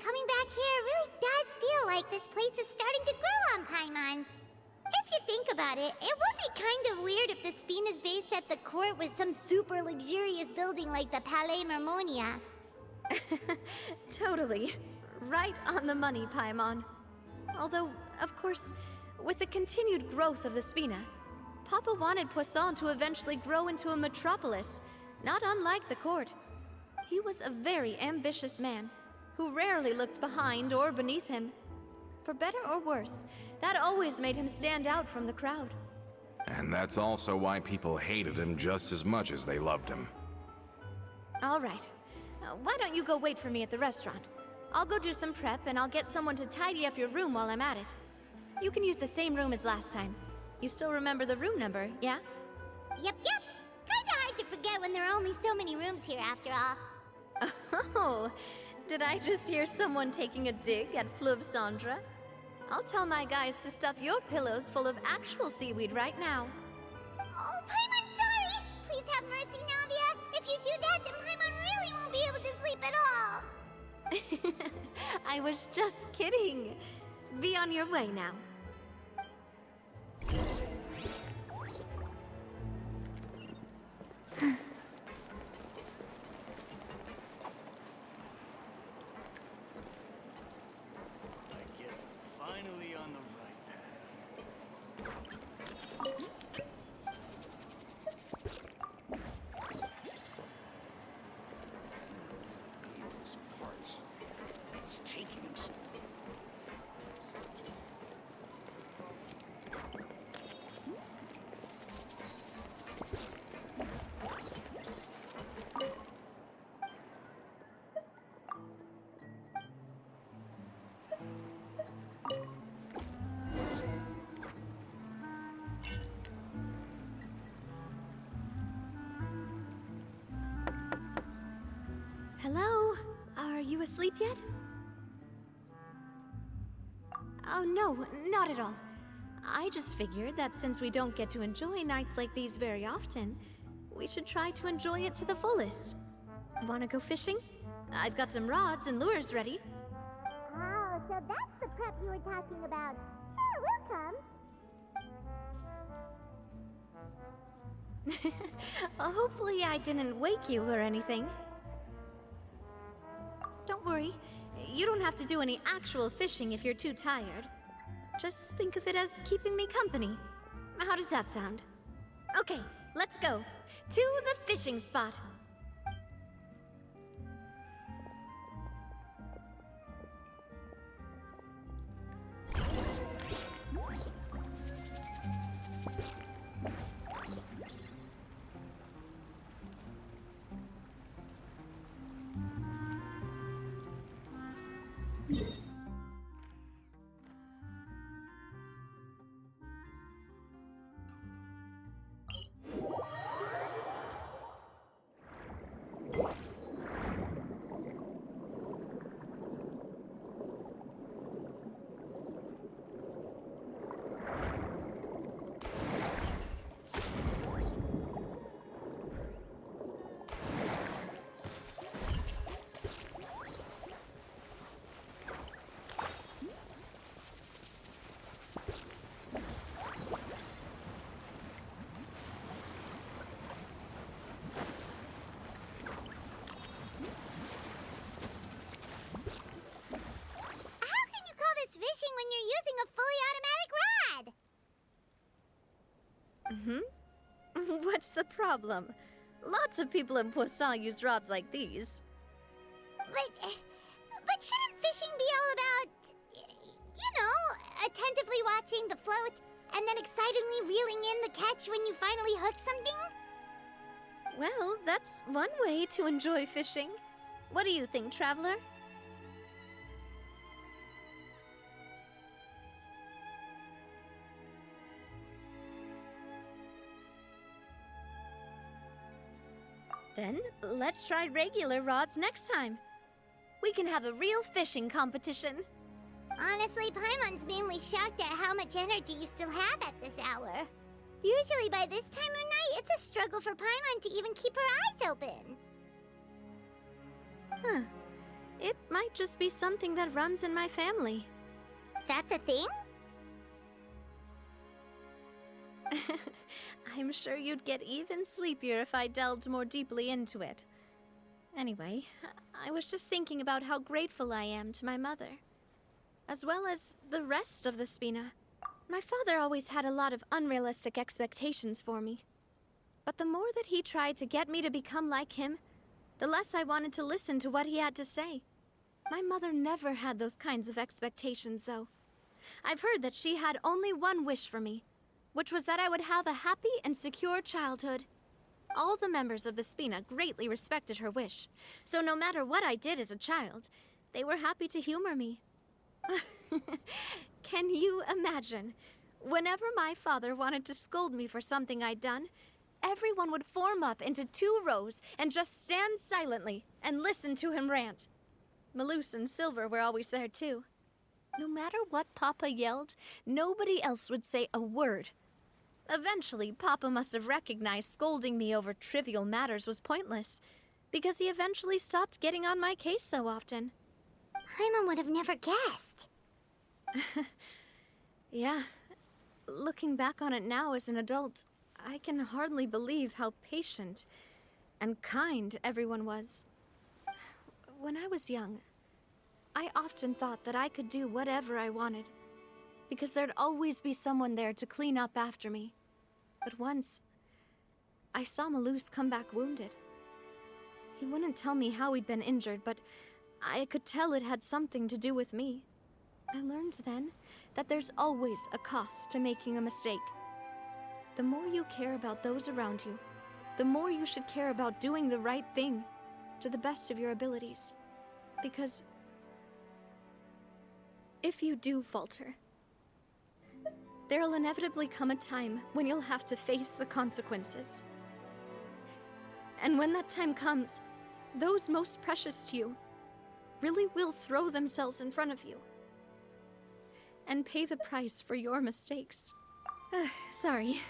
Coming back here really does feel like this place is starting to grow on Paimon. If you think about it, it would be kind of weird if the Spina's base at the court was some super luxurious building like the Palais Mermonia. Totally. Right on the money, Paimon. Although, of course, with the continued growth of the Spina, Papa wanted Poisson to eventually grow into a metropolis, not unlike the court. He was a very ambitious man, who rarely looked behind or beneath him. For better or worse, that always made him stand out from the crowd. And that's also why people hated him just as much as they loved him. All right. Why don't you go wait for me at the restaurant? I'll go do some prep and I'll get someone to tidy up your room while I'm at it. You can use the same room as last time. You still remember the room number, yeah? Yep. Kinda hard to forget when there are only so many rooms here after all. Oh, did I just hear someone taking a dig at Fleuve Cendre? I'll tell my guys to stuff your pillows full of actual seaweed right now. Oh, Paimon, sorry! Please have mercy, Navia. If you do that, then Paimon really won't be able to sleep at all. I was just kidding. Be on your way now. I guess I'm finally on the right path. These parts. It's taking him so. Hello? Are you asleep yet? Oh, no, not at all. I just figured that since we don't get to enjoy nights like these very often, we should try to enjoy it to the fullest. Wanna go fishing? I've got some rods and lures ready. Oh, so that's the prep you were talking about. Sure, we'll come. Hopefully I didn't wake you or anything. Don't worry, you don't have to do any actual fishing if you're too tired. Just think of it as keeping me company. How does that sound? Okay, let's go. To the fishing spot. Fishing when you're using a fully automatic rod. What's the problem? Lots of people in Poisson use rods like these. But shouldn't fishing be all about, attentively watching the float and then excitedly reeling in the catch when you finally hook something? Well, that's one way to enjoy fishing. What do you think, Traveler? Then, let's try regular rods next time. We can have a real fishing competition. Honestly, Paimon's mainly shocked at how much energy you still have at this hour. Usually by this time of night, it's a struggle for Paimon to even keep her eyes open. Huh. It might just be something that runs in my family. That's a thing? I'm sure you'd get even sleepier if I delved more deeply into it. Anyway, I was just thinking about how grateful I am to my mother, as well as the rest of the Spina. My father always had a lot of unrealistic expectations for me. But the more that he tried to get me to become like him, the less I wanted to listen to what he had to say. My mother never had those kinds of expectations, though. I've heard that she had only one wish for me, which was that I would have a happy and secure childhood. All the members of the Spina greatly respected her wish, so no matter what I did as a child, they were happy to humor me. Can you imagine? Whenever my father wanted to scold me for something I'd done, everyone would form up into 2 rows and just stand silently and listen to him rant. Malus and Silver were always there too. No matter what Papa yelled, nobody else would say a word. Eventually, Papa must have recognized scolding me over trivial matters was pointless, because he eventually stopped getting on my case so often. Paimon would have never guessed. Yeah. Looking back on it now as an adult, I can hardly believe how patient and kind everyone was. When I was young, I often thought that I could do whatever I wanted, because there'd always be someone there to clean up after me. But once, I saw Malus come back wounded. He wouldn't tell me how he'd been injured, but I could tell it had something to do with me. I learned then that there's always a cost to making a mistake. The more you care about those around you, the more you should care about doing the right thing to the best of your abilities. Because if you do falter, there'll inevitably come a time when you'll have to face the consequences. And when that time comes, those most precious to you really will throw themselves in front of you and pay the price for your mistakes. Sorry.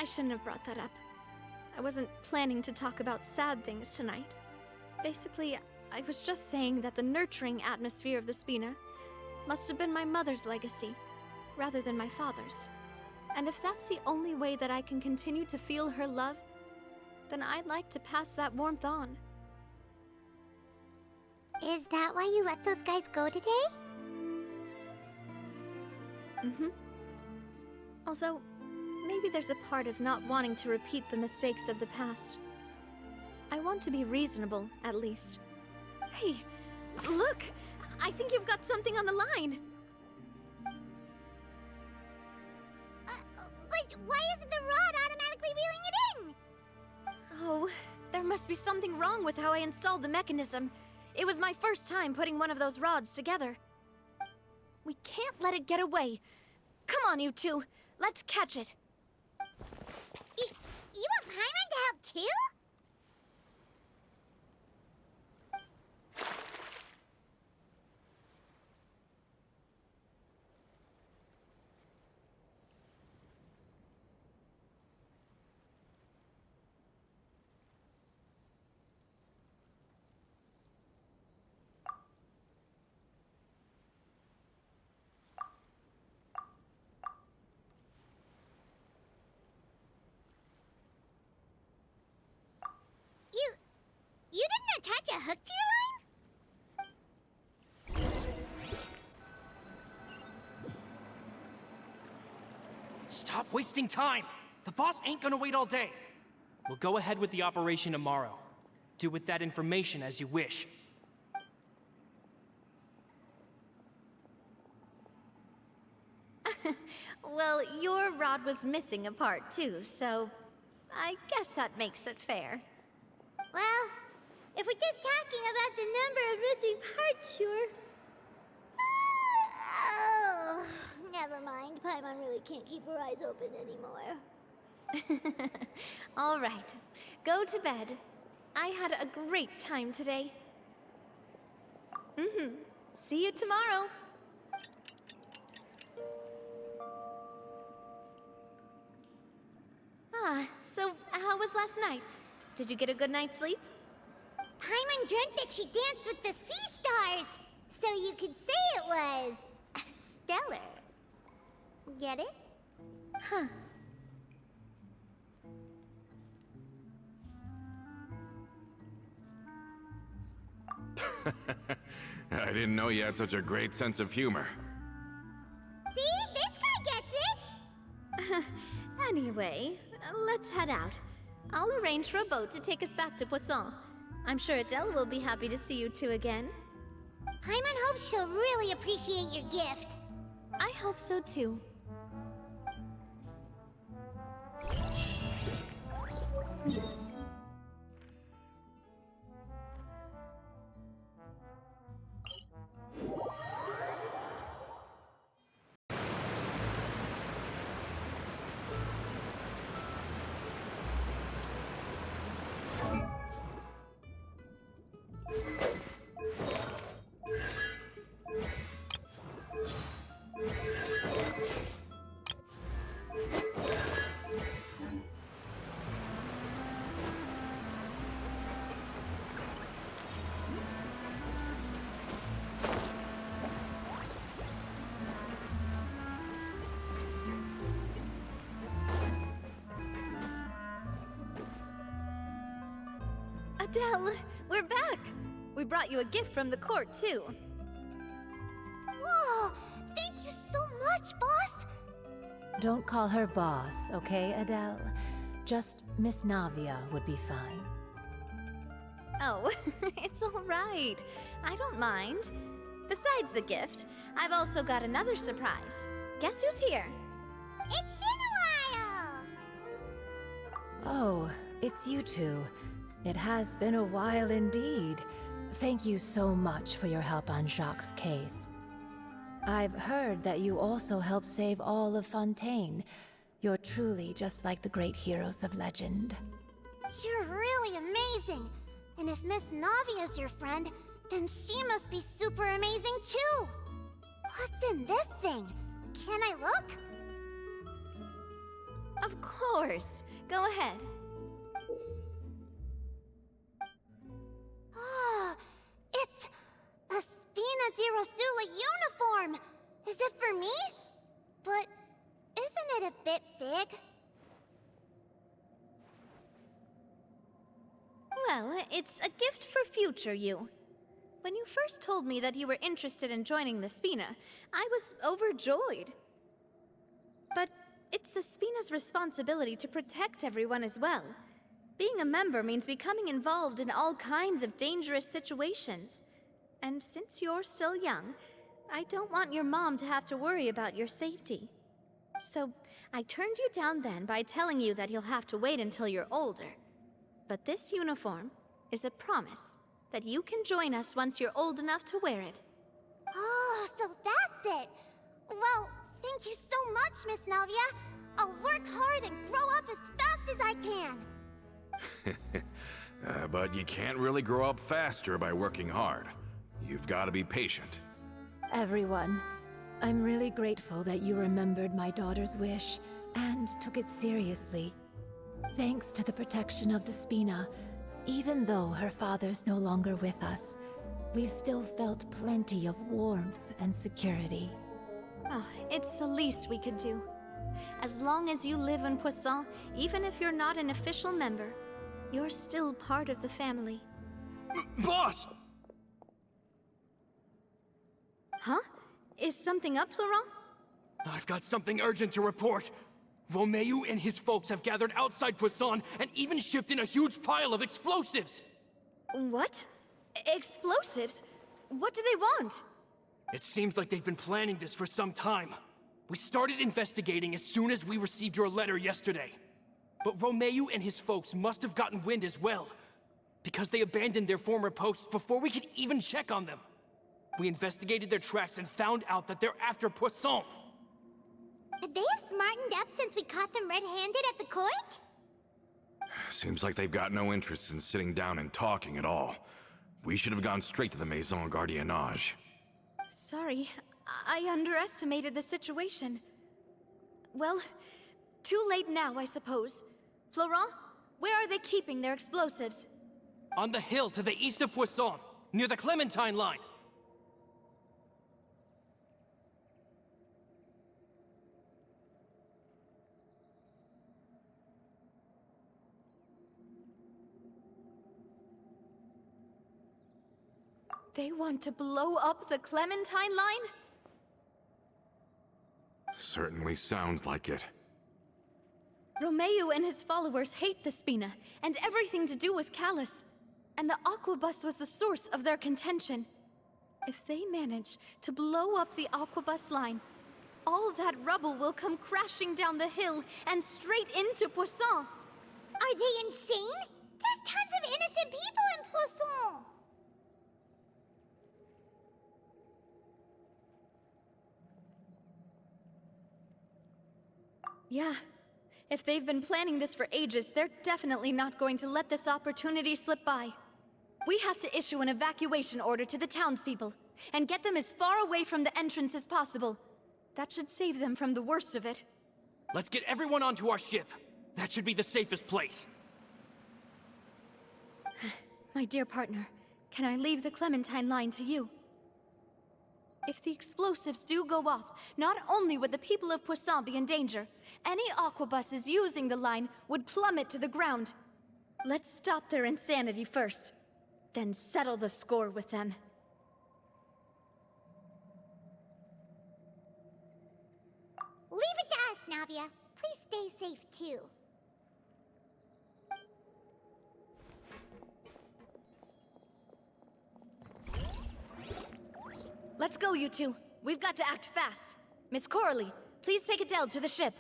I shouldn't have brought that up. I wasn't planning to talk about sad things tonight. Basically, I was just saying that the nurturing atmosphere of the Spina must have been my mother's legacy, rather than my father's. And if that's the only way that I can continue to feel her love, then I'd like to pass that warmth on. Is that why you let those guys go today? Mm-hmm. Although, maybe there's a part of not wanting to repeat the mistakes of the past. I want to be reasonable, at least. Hey, look! I think you've got something on the line! But why isn't the rod automatically reeling it in? Oh, there must be something wrong with how I installed the mechanism. It was my first time putting one of those rods together. We can't let it get away. Come on, you two. Let's catch it. You want Paimon to help too? You didn't attach a hook to your line? Stop wasting time! The boss ain't gonna wait all day. We'll go ahead with the operation tomorrow. Do with that information as you wish. Well, your rod was missing a part too, so I guess that makes it fair. Well, if we're just talking about the number of missing parts, sure. Oh, never mind. Paimon really can't keep her eyes open anymore. All right, go to bed. I had a great time today. See you tomorrow. So how was last night? Did you get a good night's sleep? Paimon dreamt that she danced with the sea stars, so you could say it was stellar. Get it? Huh. I didn't know you had such a great sense of humor. See? This guy gets it! Anyway, let's head out. I'll arrange for a boat to take us back to Poisson. I'm sure Adele will be happy to see you two again. Paimon hopes she'll really appreciate your gift. I hope so too. Adele, we're back! We brought you a gift from the court, too. Whoa! Thank you so much, boss! Don't call her boss, okay, Adele? Just Miss Navia would be fine. Oh, it's all right. I don't mind. Besides the gift, I've also got another surprise. Guess who's here? It's been a while! Oh, it's you two. It has been a while indeed. Thank you so much for your help on Jacques' case. I've heard that you also helped save all of Fontaine. You're truly just like the great heroes of legend. You're really amazing! And if Miss Navia's your friend, then she must be super amazing too! What's in this thing? Can I look? Of course. Go ahead. Oh, it's a Spina di Rosula uniform! Is it for me? But isn't it a bit big? Well, it's a gift for future you. When you first told me that you were interested in joining the Spina, I was overjoyed. But it's the Spina's responsibility to protect everyone as well. Being a member means becoming involved in all kinds of dangerous situations. And since you're still young, I don't want your mom to have to worry about your safety. So I turned you down then by telling you that you'll have to wait until you're older. But this uniform is a promise that you can join us once you're old enough to wear it. Oh, so that's it! Well, thank you so much, Miss Navia! I'll work hard and grow up as fast as I can! But you can't really grow up faster by working hard. You've got to be patient. Everyone, I'm really grateful that you remembered my daughter's wish and took it seriously. Thanks to the protection of the Spina, even though her father's no longer with us, we've still felt plenty of warmth and security. Oh, it's the least we could do. As long as you live in Poisson, even if you're not an official member, you're still part of the family. Boss! Huh? Is something up, Florent? I've got something urgent to report. Romeu and his folks have gathered outside Poisson and even shipped in a huge pile of explosives! What? Explosives? What do they want? It seems like they've been planning this for some time. We started investigating as soon as we received your letter yesterday. But Romeu and his folks must have gotten wind as well, because they abandoned their former posts before we could even check on them. We investigated their tracks and found out that they're after Poisson. Could they have smartened up since we caught them red-handed at the court? Seems like they've got no interest in sitting down and talking at all. We should have gone straight to the Maison Gardiennage. Sorry, I underestimated the situation. Well, too late now, I suppose. Florent, where are they keeping their explosives? On the hill to the east of Poisson, near the Clementine line. They want to blow up the Clementine line? Certainly sounds like it. Romeu and his followers hate the Spina, and everything to do with Callus. And the Aquabus was the source of their contention. If they manage to blow up the Aquabus line, all that rubble will come crashing down the hill and straight into Poisson. Are they insane? There's tons of innocent people in Poisson! Yeah. If they've been planning this for ages, they're definitely not going to let this opportunity slip by. We have to issue an evacuation order to the townspeople, and get them as far away from the entrance as possible. That should save them from the worst of it. Let's get everyone onto our ship. That should be the safest place. My dear partner, can I leave the Clementine line to you? If the explosives do go off, not only would the people of Poisson be in danger, any aquabuses using the line would plummet to the ground. Let's stop their insanity first, then settle the score with them. Leave it to us, Navia. Please stay safe, too. Let's go, you two. We've got to act fast. Miss Coralie, please take Adele to the ship.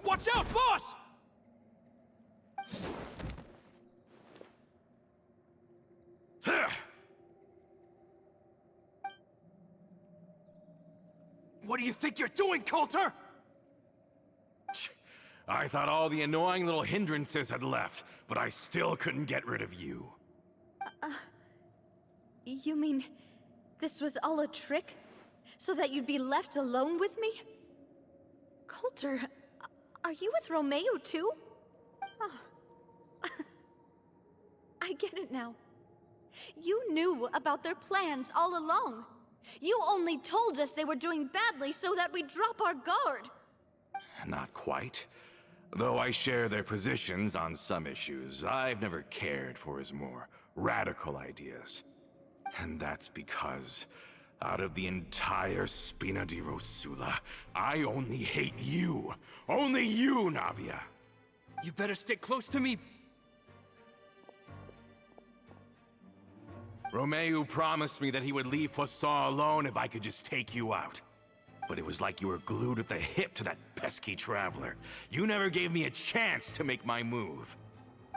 Watch out, boss! What do you think you're doing, Coulter? I thought all the annoying little hindrances had left, but I still couldn't get rid of you. You mean this was all a trick? So that you'd be left alone with me? Coulter, are you with Romeo too? Oh. I get it now. You knew about their plans all along. You only told us they were doing badly so that we'd drop our guard. Not quite. Though I share their positions on some issues, I've never cared for his more radical ideas. And that's because, out of the entire Spina di Rosula, I only hate you. Only you, Navia. You better stick close to me. Romeo promised me that he would leave Poisson alone if I could just take you out. But it was like you were glued at the hip to that pesky traveler. You never gave me a chance to make my move.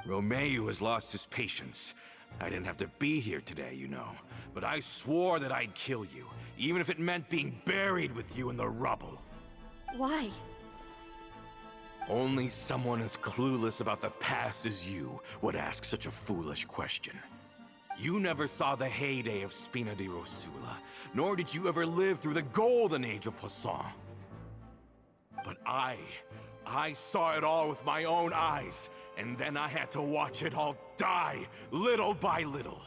Romeo has lost his patience. I didn't have to be here today, you know. But I swore that I'd kill you, even if it meant being buried with you in the rubble. Why? Only someone as clueless about the past as you would ask such a foolish question. You never saw the heyday of Spina di Rosula, nor did you ever live through the golden age of Poisson. But I saw it all with my own eyes, and then I had to watch it all die, little by little.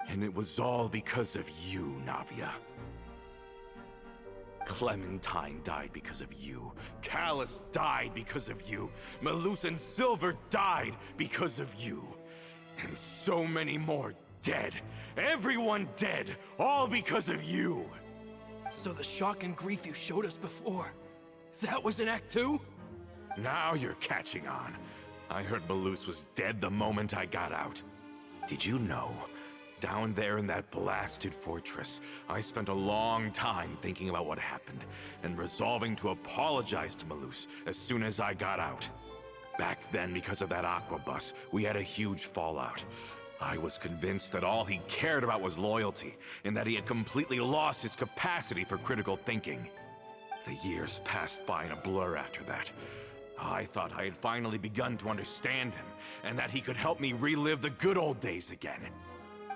And it was all because of you, Navia. Clementine died because of you. Callus died because of you. Malus and Silver died because of you. And so many more dead. Everyone dead, all because of you. So the shock and grief you showed us before, that was in Act 2? Now you're catching on. I heard Malus was dead the moment I got out. Did you know? Down there in that blasted fortress, I spent a long time thinking about what happened, and resolving to apologize to Malus as soon as I got out. Back then, because of that aqua bus, we had a huge fallout. I was convinced that all he cared about was loyalty, and that he had completely lost his capacity for critical thinking. The years passed by in a blur after that. I thought I had finally begun to understand him, and that he could help me relive the good old days again.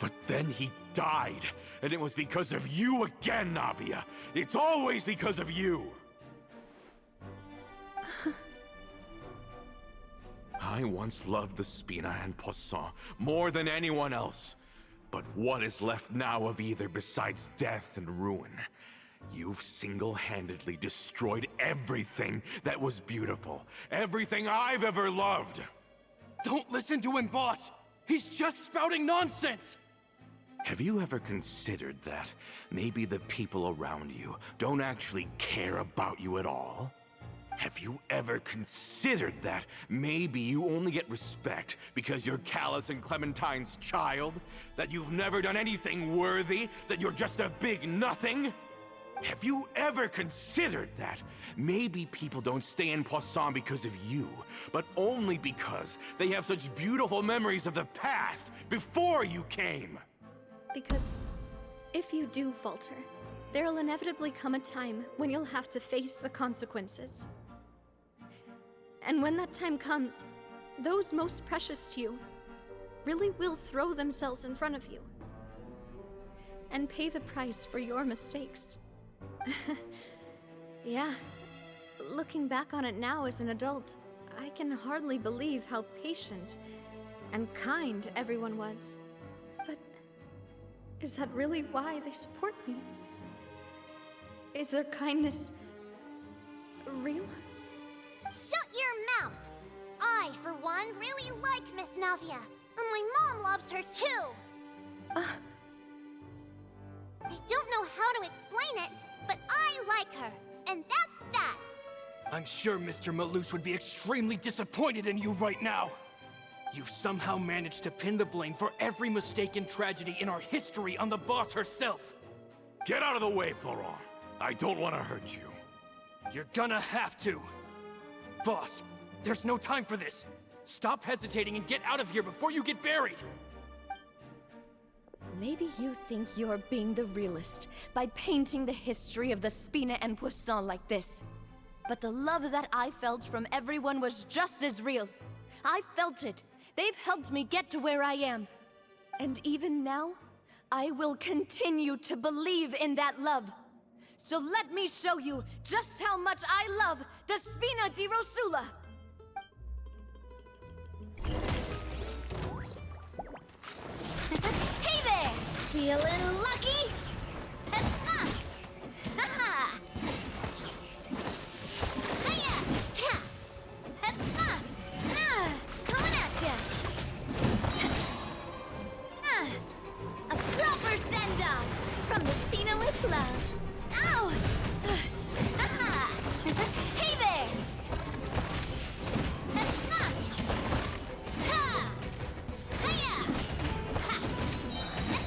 But then he died, and it was because of you again, Navia. It's always because of you. I once loved the Spina and Poisson more than anyone else. But what is left now of either besides death and ruin? You've single-handedly destroyed everything that was beautiful. Everything I've ever loved. Don't listen to him, boss! He's just spouting nonsense! Have you ever considered that maybe the people around you don't actually care about you at all? Have you ever considered that maybe you only get respect because you're Callus and Clementine's child? That you've never done anything worthy? That you're just a big nothing? Have you ever considered that maybe people don't stay in Poisson because of you, but only because they have such beautiful memories of the past before you came? Because if you do falter, there'll inevitably come a time when you'll have to face the consequences. And when that time comes, those most precious to you really will throw themselves in front of you and pay the price for your mistakes. Yeah, looking back on it now as an adult, I can hardly believe how patient and kind everyone was. But is that really why they support me? Is their kindness real? Shut your mouth! I, for one, really like Miss Navia. And my mom loves her too. I don't know how to explain it, but I like her. And that's that. I'm sure Mr. Malus would be extremely disappointed in you right now. You've somehow managed to pin the blame for every mistake and tragedy in our history on the boss herself. Get out of the way, Florent. I don't want to hurt you. You're gonna have to. Boss, there's no time for this. Stop hesitating and get out of here before you get buried. Maybe you think you're being the realist by painting the history of the Spina and Poisson like this. But the love that I felt from everyone was just as real. I felt it. They've helped me get to where I am. And even now, I will continue to believe in that love. So let me show you just how much I love the Spina di Rosula! Hey there! Feeling lucky? Ha-ha! Hiya! Cha! Coming at ya! A proper send-off from the Spina with love. Ow! Hey there!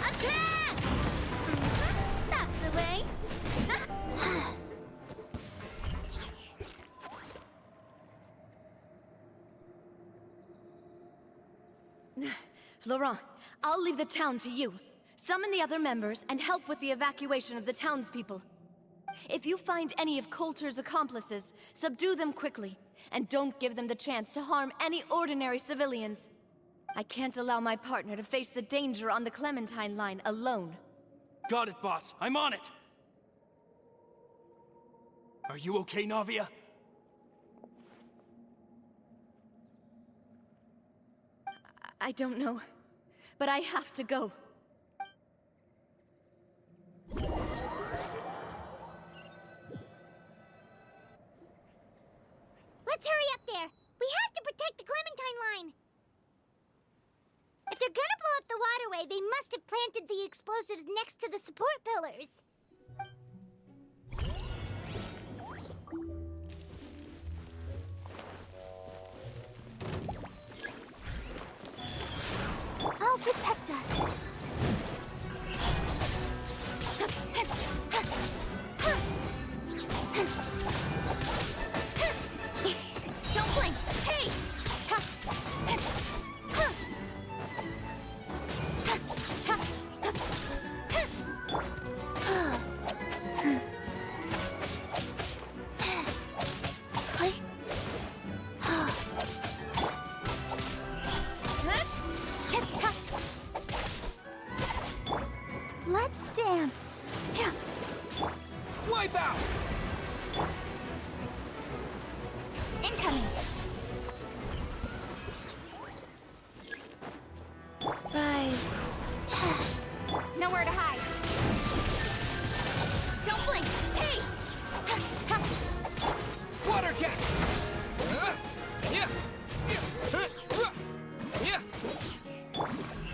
Attack! That's the way. Florent, I'll leave the town to you. Summon the other members and help with the evacuation of the townspeople. If you find any of Coulter's accomplices, subdue them quickly, and don't give them the chance to harm any ordinary civilians. I can't allow my partner to face the danger on the Clementine line alone. Got it, boss. I'm on it. Are you okay, Navia? I don't know, but I have to go. Let's hurry up there. We have to protect the Clementine line. If they're gonna blow up the waterway, they must have planted the explosives next to the support pillars. I'll protect us. Don't blink! Hey! Let's dance. Wipe out! Incoming. Rise. Nowhere to hide. Don't blink. Hey! Water jet!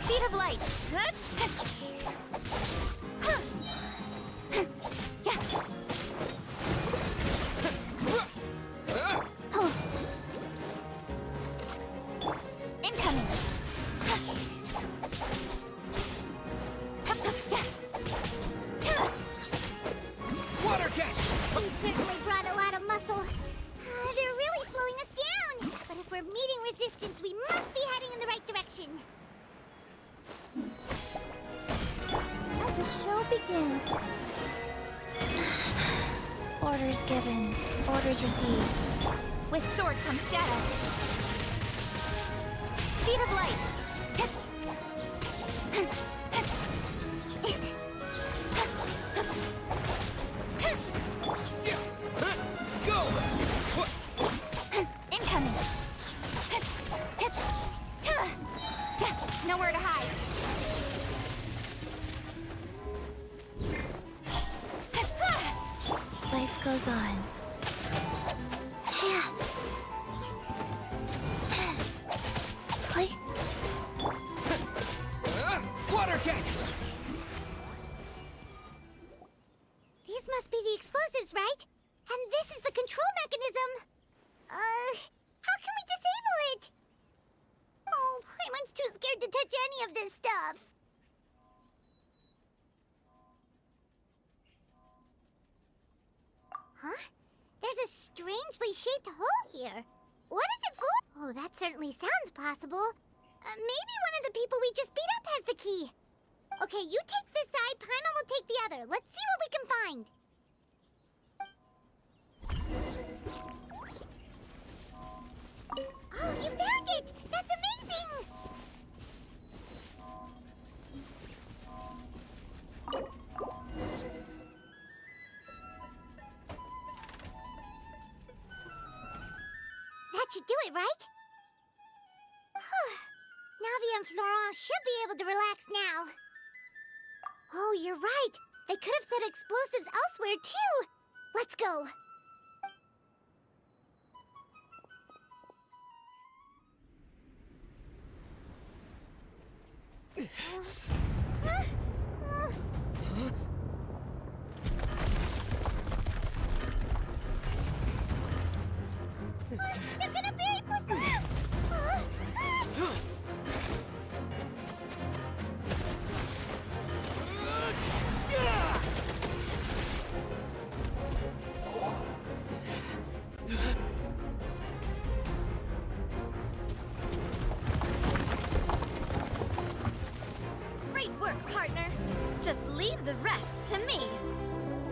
Speed of light. Incoming. Water jet! We certainly brought a lot of muscle. They're really slowing us down. But if we're meeting resistance, we must be heading in the right direction. Let the show begin. Orders given. Orders received. With sword comes shadow. Speed of light. Go! Incoming. Nowhere to hide. Life goes on. Shit! These must be the explosives, right? And this is the control mechanism. How can we disable it? Oh, Paimon's too scared to touch any of this stuff. Huh? There's a strangely shaped hole here. What is it for? Oh, that certainly sounds possible. Maybe one of the people we just beat up has the key. Okay, you take this side, Paimon will take the other. Let's see what we can find. Oh, you found it! That's amazing! That should do it, right? Navia and Florent should be able to relax now. Oh, you're right. They could have set explosives elsewhere, too. Let's go. They're gonna bury Poisson! Great work, partner. Just leave the rest to me.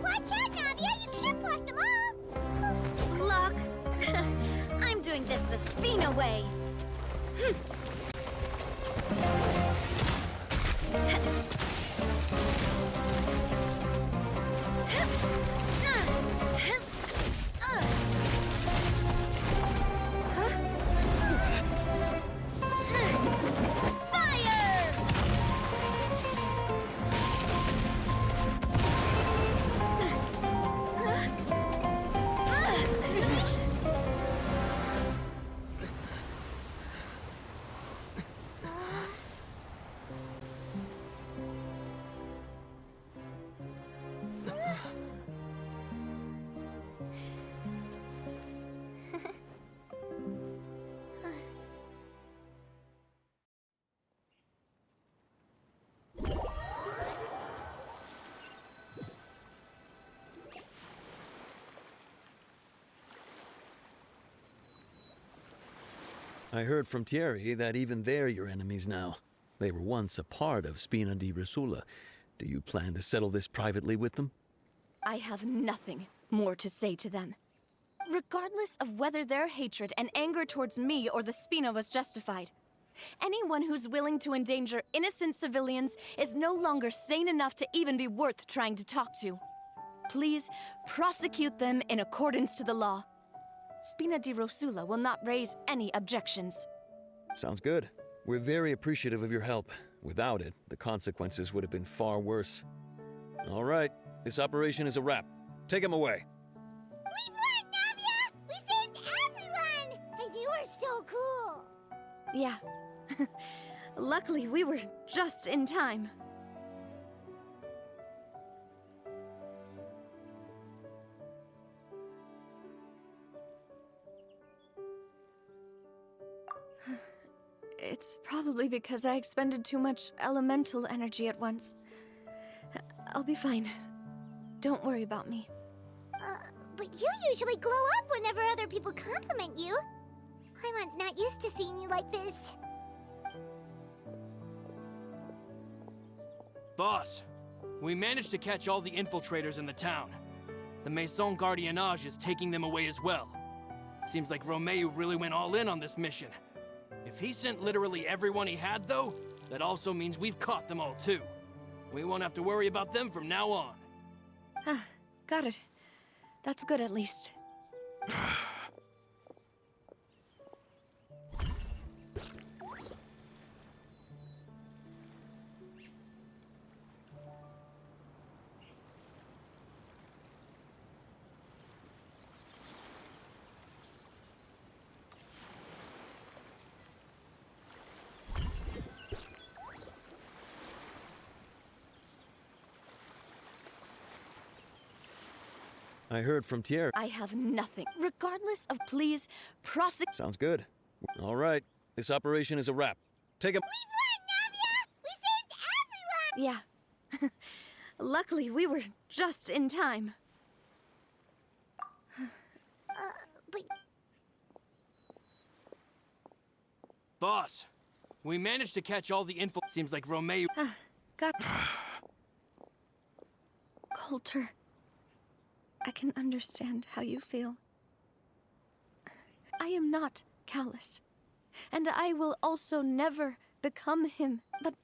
Watch out, Navia! You can't block them all! Block. I'm doing this the Spina way. I heard from Thierry that even they're your enemies now. They were once a part of Spina di Rosula. Do you plan to settle this privately with them? I have nothing more to say to them. Regardless of whether their hatred and anger towards me or the Spina was justified, anyone who's willing to endanger innocent civilians is no longer sane enough to even be worth trying to talk to. Please prosecute them in accordance to the law. Spina di Rosula will not raise any objections. Sounds good. We're very appreciative of your help. Without it, the consequences would have been far worse. All right, this operation is a wrap. Take him away. We won, Navia! We saved everyone! And you were so cool! Yeah. Luckily, we were just in time. It's probably because I expended too much elemental energy at once. I'll be fine. Don't worry about me. But you usually glow up whenever other people compliment you. Paimon's not used to seeing you like this. Boss, we managed to catch all the infiltrators in the town. The Maison Gardiennage is taking them away as well. Seems like Romeu really went all in on this mission. If he sent literally everyone he had, though, that also means we've caught them all, too. We won't have to worry about them from now on. Got it. That's good, at least. I heard from Thierry. I have nothing. Regardless of pleas, prosecute. Sounds good. All right, this operation is a wrap. Take a... We won, Navia! We saved everyone! Yeah. Luckily, we were just in time. But Boss, we managed to catch all the info. Seems like Romeo... Got... Coulter, I can understand how you feel. I am not callous, and I will also never become him, but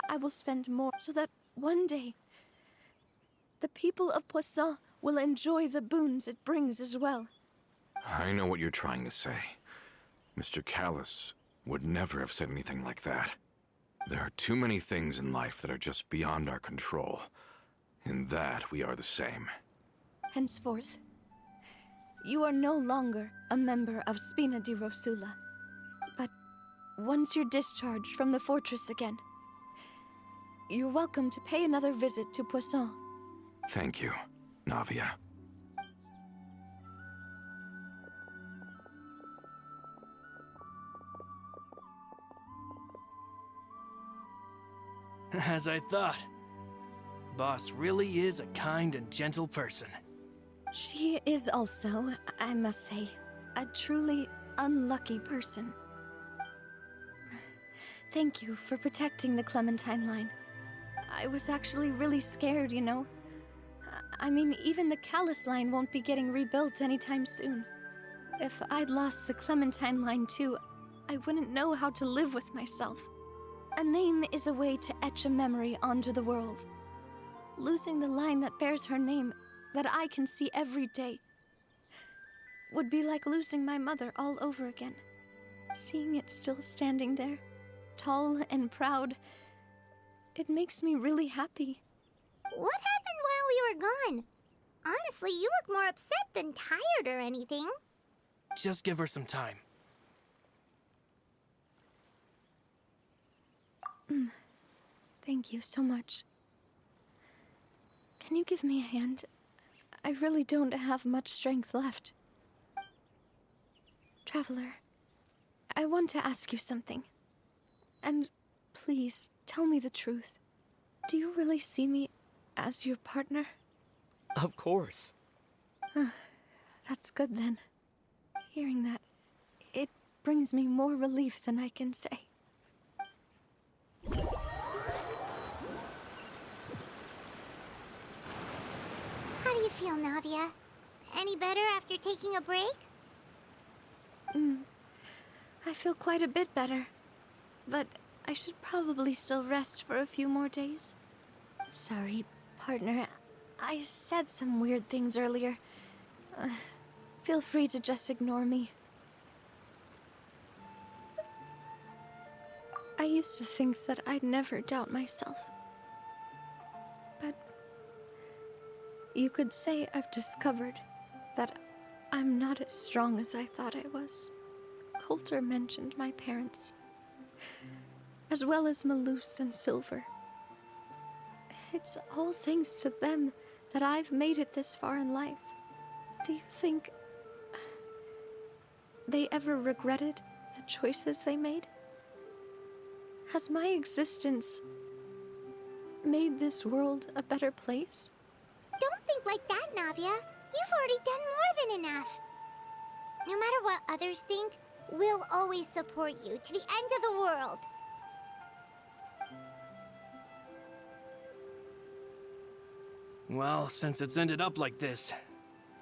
I will spend more so that one day the people of Poisson will enjoy the boons it brings as well. I know what you're trying to say. Mr. Callus would never have said anything like that. There are too many things in life that are just beyond our control. In that, we are the same. Henceforth, you are no longer a member of Spina di Rosula. But once you're discharged from the fortress again, you're welcome to pay another visit to Poisson. Thank you, Navia. As I thought. Boss really is a kind and gentle person. She is also, I must say, a truly unlucky person. Thank you for protecting the Clementine line. I was actually really scared, you know. I mean, even the Callus line won't be getting rebuilt anytime soon. If I'd lost the Clementine line too, I wouldn't know how to live with myself. A name is a way to etch a memory onto the world. Losing the line that bears her name, that I can see every day, would be like losing my mother all over again. Seeing it still standing there, tall and proud, it makes me really happy. what happened while we were gone? Honestly, you look more upset than tired or anything. Just give her some time. Thank you so much. Can you give me a hand? I really don't have much strength left. Traveler, I want to ask you something. And please, tell me the truth. Do you really see me as your partner? Of course. That's good then. Hearing that, it brings me more relief than I can say. How do you feel, Navia? Any better after taking a break? I feel quite a bit better. But I should probably still rest for a few more days. Sorry, partner. I said some weird things earlier. Feel free to just ignore me. I used to think that I'd never doubt myself. But you could say I've discovered that I'm not as strong as I thought I was. Coulter mentioned my parents, as well as Malus and Silver. It's all thanks to them that I've made it this far in life. Do you think they ever regretted the choices they made? Has my existence made this world a better place? Don't think like that, Navia. You've already done more than enough. No matter what others think, we'll always support you to the end of the world. Well, since it's ended up like this,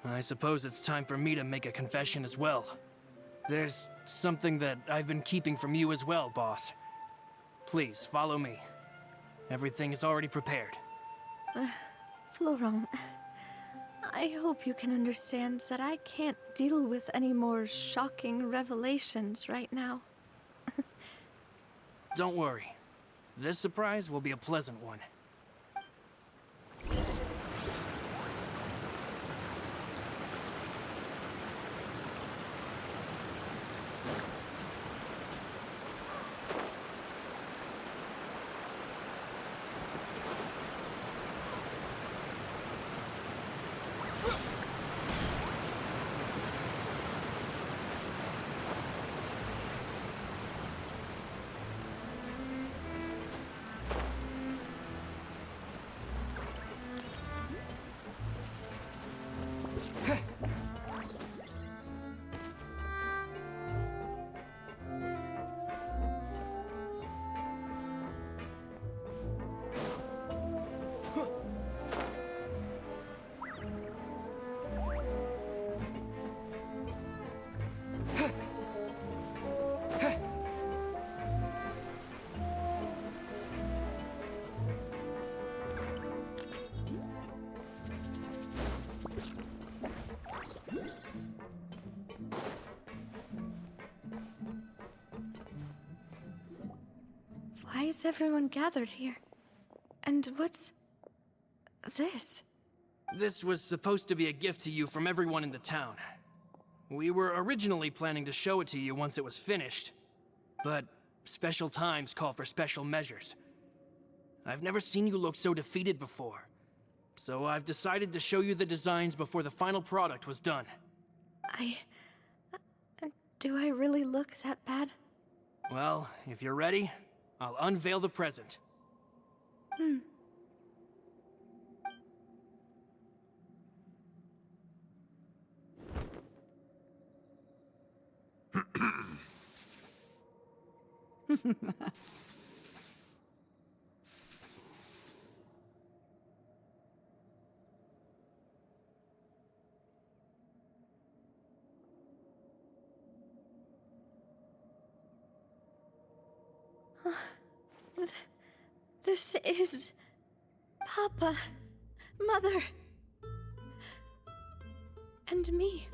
I suppose it's time for me to make a confession as well. There's something that I've been keeping from you as well, boss. Please, follow me. Everything is already prepared. Florent, I hope you can understand that I can't deal with any more shocking revelations right now. Don't worry. This surprise will be a pleasant one. is everyone gathered here? And what's this? This was supposed to be a gift to you from everyone in the town. We were originally planning to show it to you once it was finished, but special times call for special measures. I've never seen you look so defeated before, so I've decided to show you the designs before the final product was done. Do I really look that bad? Well, if you're ready, I'll unveil the present. This is... Papa, Mother, and me.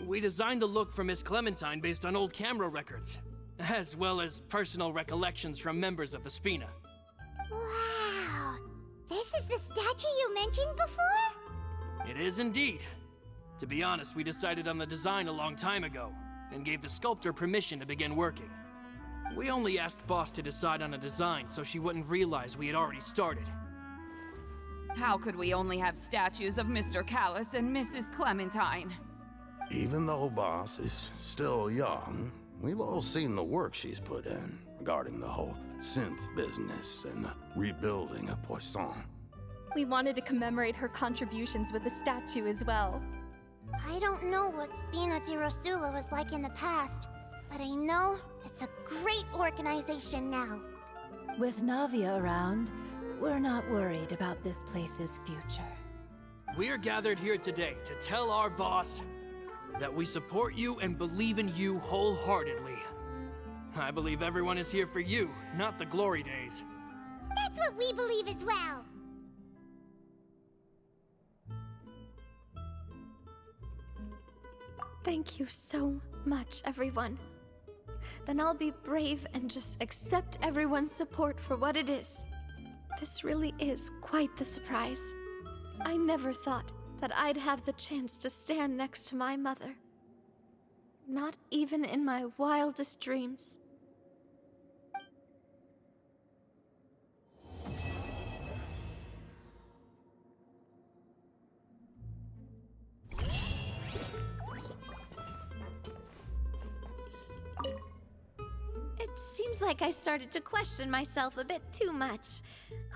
We designed the look for Miss Clementine based on old camera records, as well as personal recollections from members of the Spina. Wow! This is the statue you mentioned before? It is indeed. To be honest, we decided on the design a long time ago, and gave the sculptor permission to begin working. We only asked Boss to decide on a design so she wouldn't realize we had already started. How could we only have statues of Mr. Callis and Mrs. Clementine? Even though Boss is still young, we've all seen the work she's put in regarding the whole synth business and the rebuilding of Poisson. We wanted to commemorate her contributions with a statue as well. I don't know what Spina di Rosula was like in the past, but I know it's a great organization now. With Navia around, we're not worried about this place's future. We are gathered here today to tell our boss that we support you and believe in you wholeheartedly. I believe everyone is here for you, not the glory days. That's what we believe as well. Thank you so much, everyone. Then I'll be brave and just accept everyone's support for what it is. This really is quite the surprise. I never thought that I'd have the chance to stand next to my mother. Not even in my wildest dreams. It seems like I started to question myself a bit too much.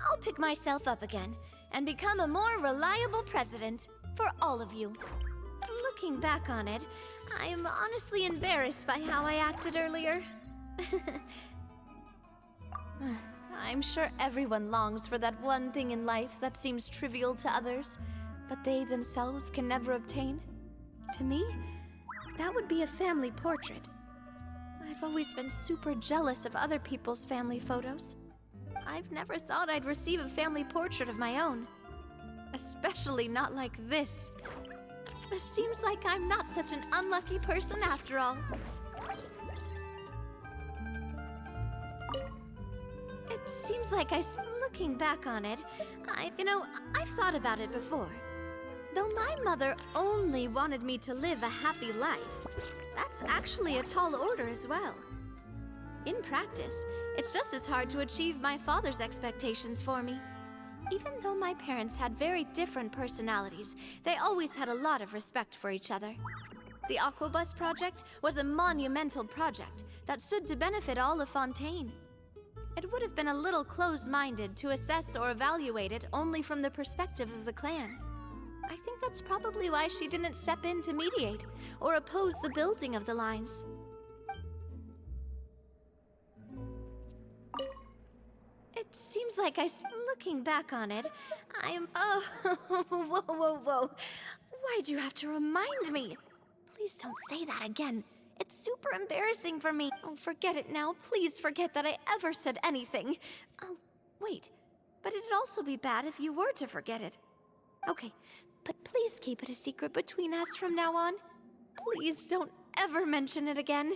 I'll pick myself up again and become a more reliable president for all of you. Looking back on it, I'm honestly embarrassed by how I acted earlier. I'm sure everyone longs for that one thing in life that seems trivial to others, but they themselves can never obtain. To me, that would be a family portrait. I've always been super jealous of other people's family photos. I've never thought I'd receive a family portrait of my own. Especially not like this. It seems like I'm not such an unlucky person after all. It seems like looking back on it, I've thought about it before. Though my mother only wanted me to live a happy life, that's actually a tall order as well. In practice, it's just as hard to achieve my father's expectations for me. Even though my parents had very different personalities, they always had a lot of respect for each other. The Aquabus project was a monumental project that stood to benefit all of Fontaine. It would have been a little closed-minded to assess or evaluate it only from the perspective of the clan. I think that's probably why she didn't step in to mediate or oppose the building of the lines. It seems like looking back on it, oh, whoa. Why'd you have to remind me? Please don't say that again. It's super embarrassing for me. Oh, forget it now. Please forget that I ever said anything. Oh, wait. But it'd also be bad if you were to forget it. Okay, but please keep it a secret between us from now on. Please don't ever mention it again.